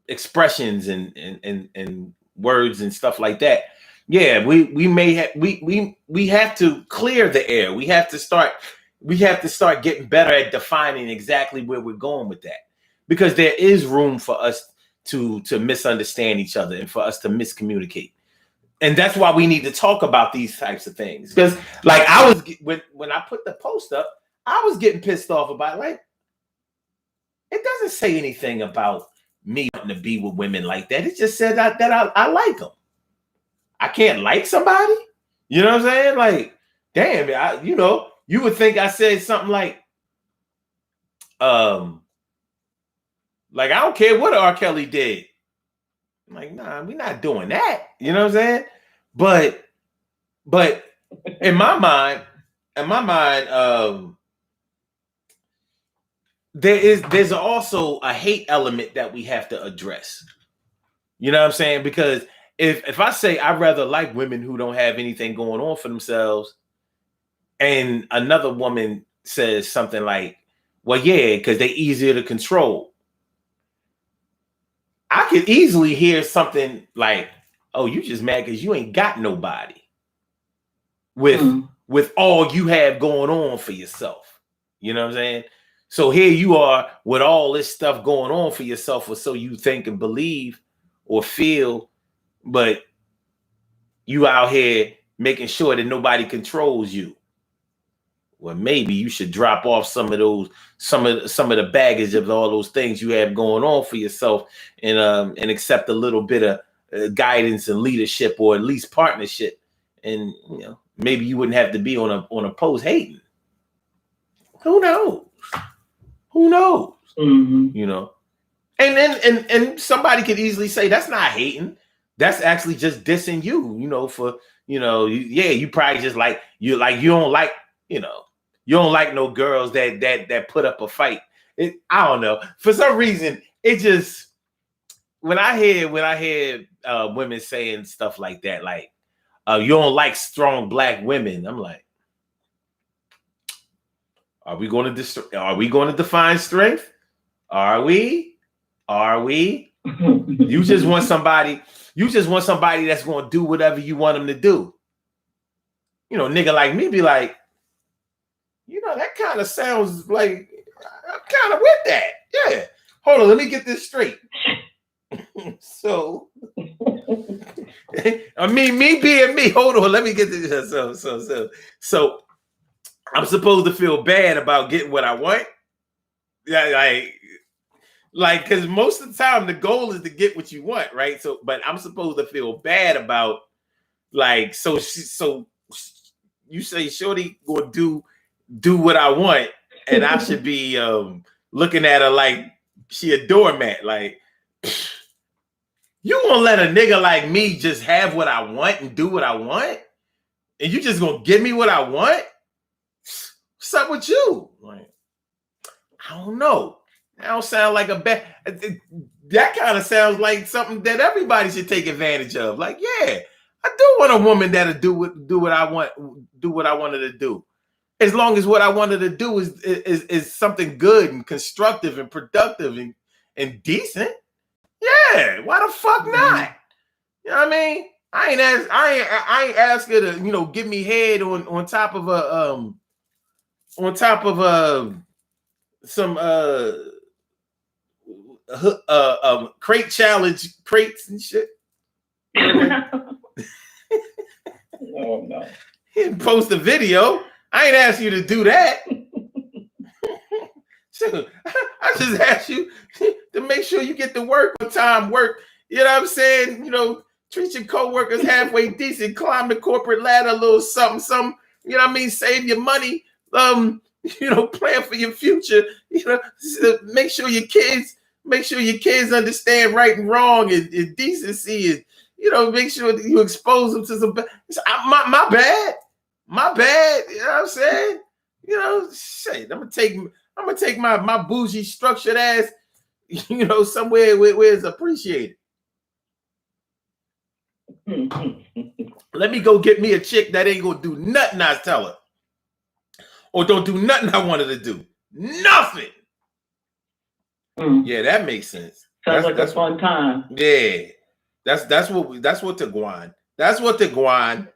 expressions and words and stuff like that. Yeah, we have to clear the air. We have to start getting better at defining exactly where we're going with that, because there is room for us to misunderstand each other and for us to miscommunicate. And that's why we need to talk about these types of things. Because like I was, when I put the post up, I was getting pissed off about, like, it doesn't say anything about me wanting to be with women like that. It just said that I like them. I can't like somebody. You know what I'm saying? Like, damn, you would think I said something like I don't care what R. Kelly did. I'm like, nah, we're not doing that. You know what I'm saying? But in my mind, there's also a hate element that we have to address. You know what I'm saying? Because if I say I'd rather like women who don't have anything going on for themselves, and another woman says something like, well, yeah, because they're easier to control, I could easily hear something like, oh, you just mad because you ain't got nobody with all you have going on for yourself. You know what I'm saying? So here you are with all this stuff going on for yourself, or so you think and believe or feel, but you out here making sure that nobody controls you. Well, maybe you should drop off some of the baggage of all those things you have going on for yourself, and accept a little bit of guidance and leadership, or at least partnership, and maybe you wouldn't have to be on a post hating. Who knows? Mm-hmm. And somebody could easily say that's not hating. That's actually just dissing you. You probably just you don't like no girls that put up a fight. I don't know. For some reason, it just, when I hear women saying stuff like that, like, you don't like strong Black women, I'm like, are we going to define strength? Are we? You just want somebody that's going to do whatever you want them to do. Nigga like me be like, that kind of sounds like I'm kind of with that. Yeah. hold on, let me get this straight. So, I mean, me being me. Hold on, let me get this. So, I'm supposed to feel bad about getting what I want. Yeah, like, because most of the time the goal is to get what you want, right? So, but I'm supposed to feel bad about, like, so you say Shorty gonna do what I want, and I should be looking at her like she a doormat. Like, you gonna let a nigga like me just have what I want and do what I want, and you just gonna give me what I want? What's up with you? Like, I don't know. That don't sound like a bad. That kind of sounds like something that everybody should take advantage of. Like, yeah, I do want a woman that'll do what I want, do what I wanted to do. As long as what I wanted to do is something good and constructive and productive and decent. Yeah, why the fuck not? You know what I mean? I ain't ask her to, give me head on top of some crate challenge crates and shit. Oh no. Post a video. I ain't asked you to do that. So, I just asked you to make sure you get to work on time work. You know what I'm saying? Treat your coworkers halfway decent, climb the corporate ladder a little something. You know what I mean? Save your money. Plan for your future. Make sure your kids understand right and wrong and decency, and make sure that you expose them to some. My bad. You know what I'm saying? Shit. I'm gonna take my bougie structured ass, somewhere where it's appreciated. Let me go get me a chick that ain't gonna do nothing I tell her, or don't do nothing I wanted to do. Nothing. Yeah, that makes sense. Sounds like a fun time. Yeah, that's what the Guan. That's what the Guan.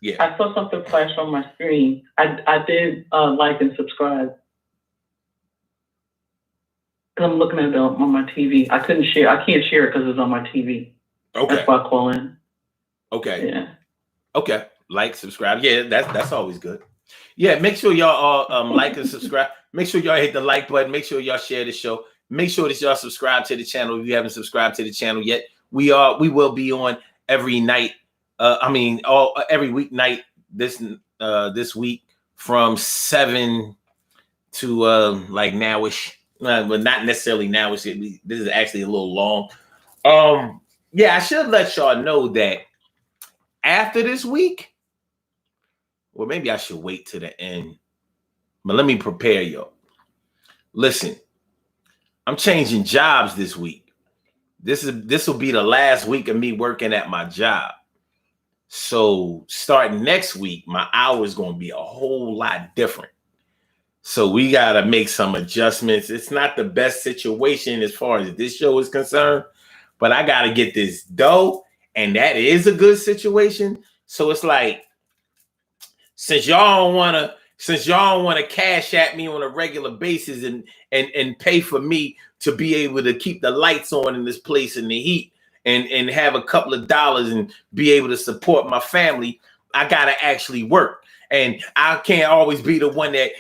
Yeah. I saw something flash on my screen. I did like and subscribe. I'm looking at it on my TV. I couldn't share. I can't share it because it's on my TV. Okay. That's why I call in. Okay. Yeah. Okay. Like, subscribe. Yeah, that's always good. Yeah, make sure y'all all like and subscribe. Make sure y'all hit the like button. Make sure y'all share the show. Make sure that y'all subscribe to the channel if you haven't subscribed to the channel yet. We will be on every night. Every weeknight this week from 7 to like nowish. But not necessarily nowish. This is actually a little long. Yeah, I should let y'all know that after this week, well, maybe I should wait to the end. But let me prepare y'all. Listen, I'm changing jobs this week. This will be the last week of me working at my job. So starting next week, my hours going to be a whole lot different. So we got to make some adjustments. It's not the best situation as far as this show is concerned, but I got to get this dough, and that is a good situation. So it's like, since y'all don't want to cash at me on a regular basis and pay for me to be able to keep the lights on in this place in the heat, and have a couple of dollars and be able to support my family, I gotta actually work. And I can't always be the one that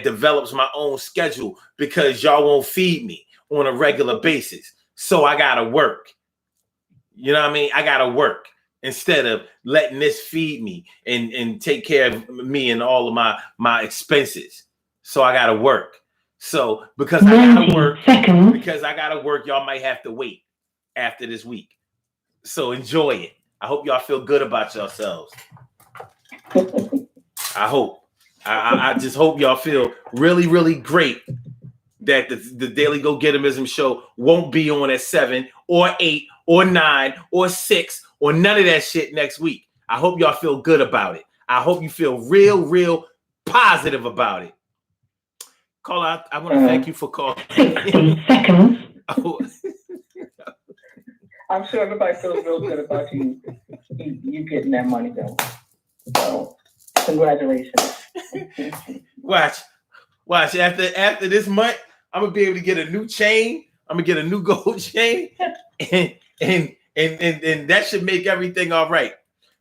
develops my own schedule because y'all won't feed me on a regular basis. So I gotta work. You know what I mean? I gotta work instead of letting this feed me and take care of me and all of my expenses. So I gotta work. So because I gotta work, y'all might have to wait after this week. So enjoy it. I hope y'all feel good about yourselves. I hope. I just hope y'all feel really, really great that the Daily Go Getimism show won't be on at 7 or 8 or 9 or 6 or none of that shit next week. I hope y'all feel good about it. I hope you feel real positive about it. Caller, I want to thank you for calling. 60 seconds. Oh. I'm sure everybody feels real good about you getting that money though. So congratulations. Watch. Watch after this month, I'm gonna be able to get a new chain. I'm gonna get a new gold chain, and that should make everything all right.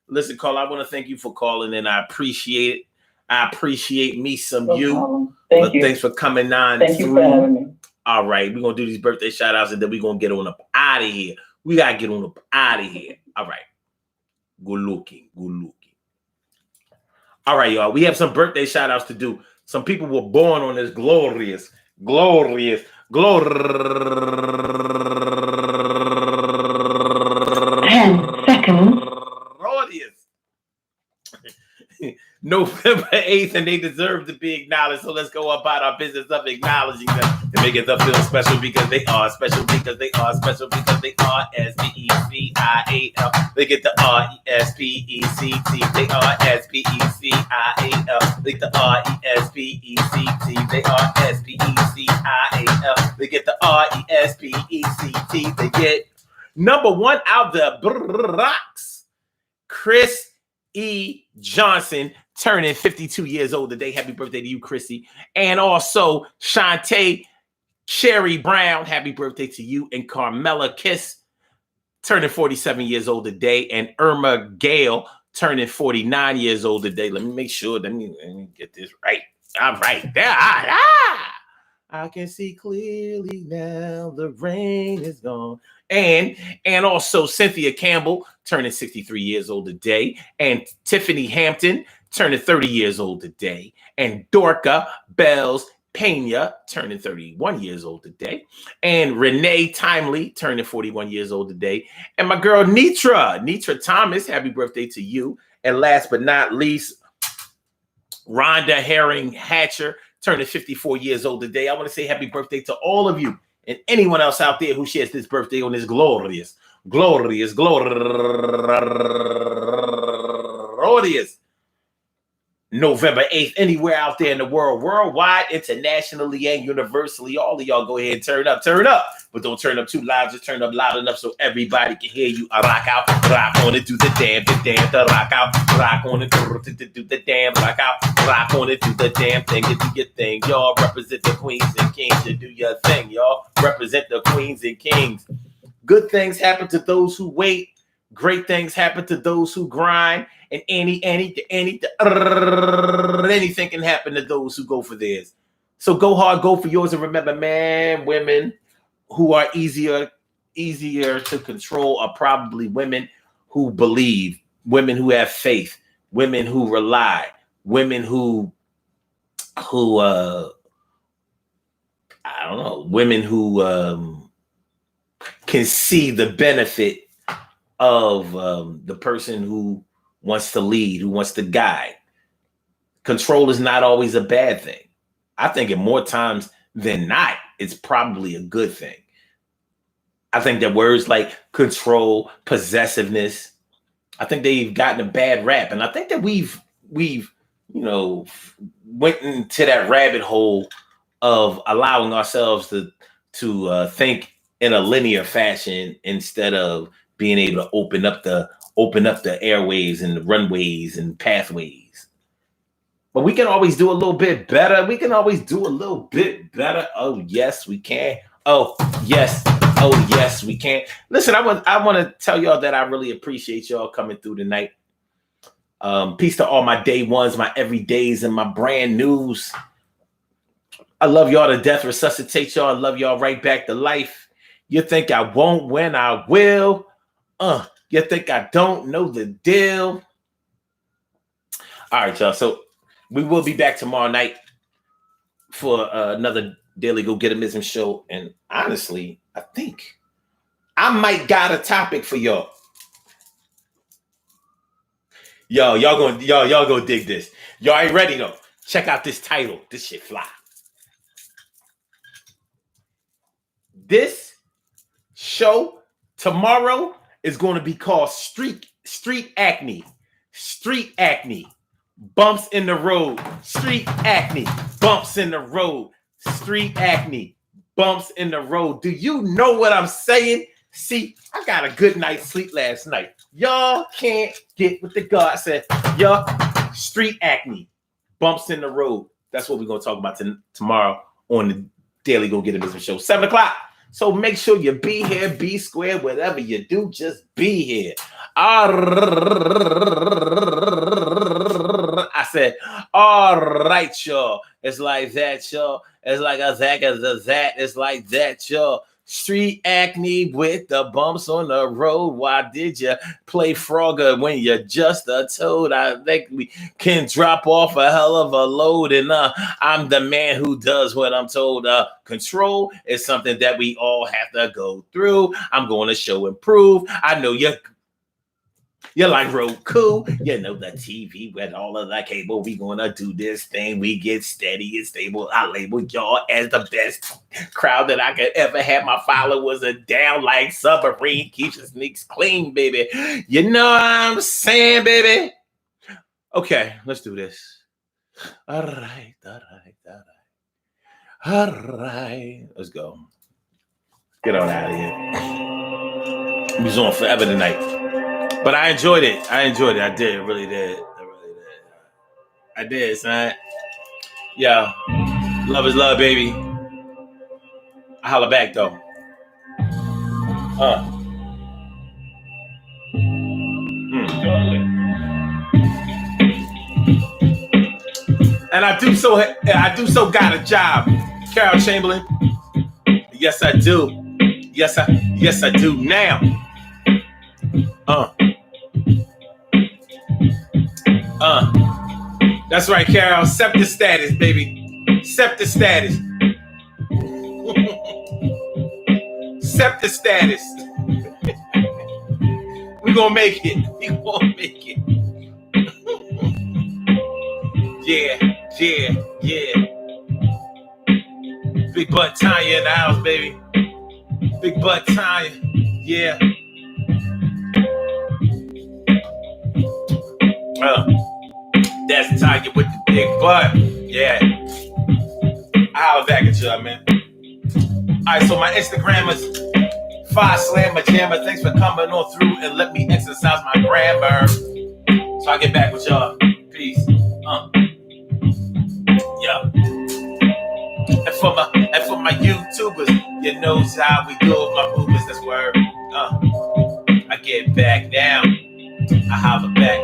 Listen, Carl, I want to thank you for calling, and I appreciate it. I appreciate me some No you. problem. Thank you. Thanks for coming on. Thank you for having me. All right, we're gonna do these birthday shout outs and then we're gonna get on up out of here. We gotta get on up out of here. All right. Good looking. All right, y'all. We have some birthday shout outs to do. Some people were born on this glorious. 10 seconds. November 8th, and they deserve to be acknowledged. So let's go about our business of acknowledging them and making them feel special because they are special because they are special because they are S-P-E-C-I-A-L. They get the R-E-S-P-E-C-T. They are S-P-E-C-I-A-L. They get the R-E-S-P-E-C-T. They are S-P-E-C-I-A-L. They get the R-E-S-P-E-C-T. They get number one out the rocks, Chris E. Johnson, turning 52 years old today. Happy birthday to you, Chrissy. And also Shantae Cherry Brown, happy birthday to you. And Carmela Kiss, turning 47 years old today. And Irma Gale, turning 49 years old today. Let me make sure. Let me get this right. All right. There. I can see clearly now. The rain is gone. And also Cynthia Campbell, turning 63 years old today. And Tiffany Hampton, turning 30 years old today. And Dorca Bells Pena, turning 31 years old today. And Renee Timely, turning 41 years old today. And my girl Nitra Thomas, happy birthday to you. And last but not least, Rhonda Herring Hatcher, turning 54 years old today. I want to say happy birthday to all of you and anyone else out there who shares this birthday on this glorious November 8th, anywhere out there in the world, worldwide, internationally, and universally. All of y'all go ahead and turn up, but don't turn up too loud. Just turn up loud enough so everybody can hear you. Rock out, rock on it, do the damn, the rock out, rock on it, do the damn, rock out, rock on it, do the damn thing, do your thing. Y'all represent the queens and kings, you do your thing. Y'all represent the queens and kings. Good things happen to those who wait. Great things happen to those who grind. And anything can happen to those who go for theirs. So go hard, go for yours. And remember, man, women who are easier to control are probably women who believe, women who have faith, women who rely, women who women who can see the benefit of the person who wants to lead, who wants to guide. Control is not always a bad thing. I think in more times than not, it's probably a good thing. I think that words like control, possessiveness, I think they've gotten a bad rap. And I think that we've went into that rabbit hole of allowing ourselves to think in a linear fashion instead of being able to open up the airwaves and the runways and pathways. But we can always do a little bit better. Oh, yes, we can. Oh, yes, we can. Listen, I want to tell y'all that I really appreciate y'all coming through tonight. Peace to all my day ones, my everydays, and my brand news. I love y'all to death. Resuscitate y'all. I love y'all right back to life. You think I won't when I will? You think I don't know the deal? All right, y'all. So we will be back tomorrow night for another Daily Go Getimism show. And honestly, I think I might got a topic for y'all. Y'all gonna dig this. Y'all ain't ready though. Check out this title. This shit fly. This show tomorrow is going to be called Street Acne. Street acne. Bumps in the road. Street acne. Bumps in the road. Street acne. Bumps in the road. Do you know what I'm saying? See, I got a good night's sleep last night. Y'all can't get what the God said. Y'all, street acne. Bumps in the road. That's what we're going to talk about tomorrow on the Daily Go Get It Business Show, 7 o'clock. So make sure you be here, be square, whatever you do, just be here. I said, all right, y'all. It's like that, y'all. It's like a that. It's like that, y'all. Street acne with the bumps on the road. Why did you play Frogger when you're just a toad? I think we can drop off a hell of a load, and I'm the man who does what I'm told. Control is something that we all have to go through. I'm going to show and prove. I know you're like Roku, you know, the TV with all of the cable. We gonna do this thing. We get steady and stable. I label y'all as the best crowd that I could ever have. My followers are down like submarine. Keeps the sneaks clean, baby. You know what I'm saying, baby? Okay, let's do this. All right. Let's go. Get on out of here. We was on forever tonight. But I enjoyed it. I did. Really did. I did, son. Yeah. Love is love, baby. I holla back, though. And I do so got a job. Carol Chamberlain. Yes, I do. Yes, I do now. That's right, Carol. Scepter status, baby. Scepter status. Scepter status. We gonna make it. Yeah. Big Butt Tanya in the house, baby. Big Butt Tanya. Yeah. That's Tanya with the big butt. Yeah. I'll back at y'all, man. Alright, so my Instagram is FiSlammerJammer. Thanks for coming on through and let me exercise my grammar. So I'll get back with y'all. Peace. Yeah. And for my YouTubers, you know how we do it, my movers, that's word. I get back down. I holler back.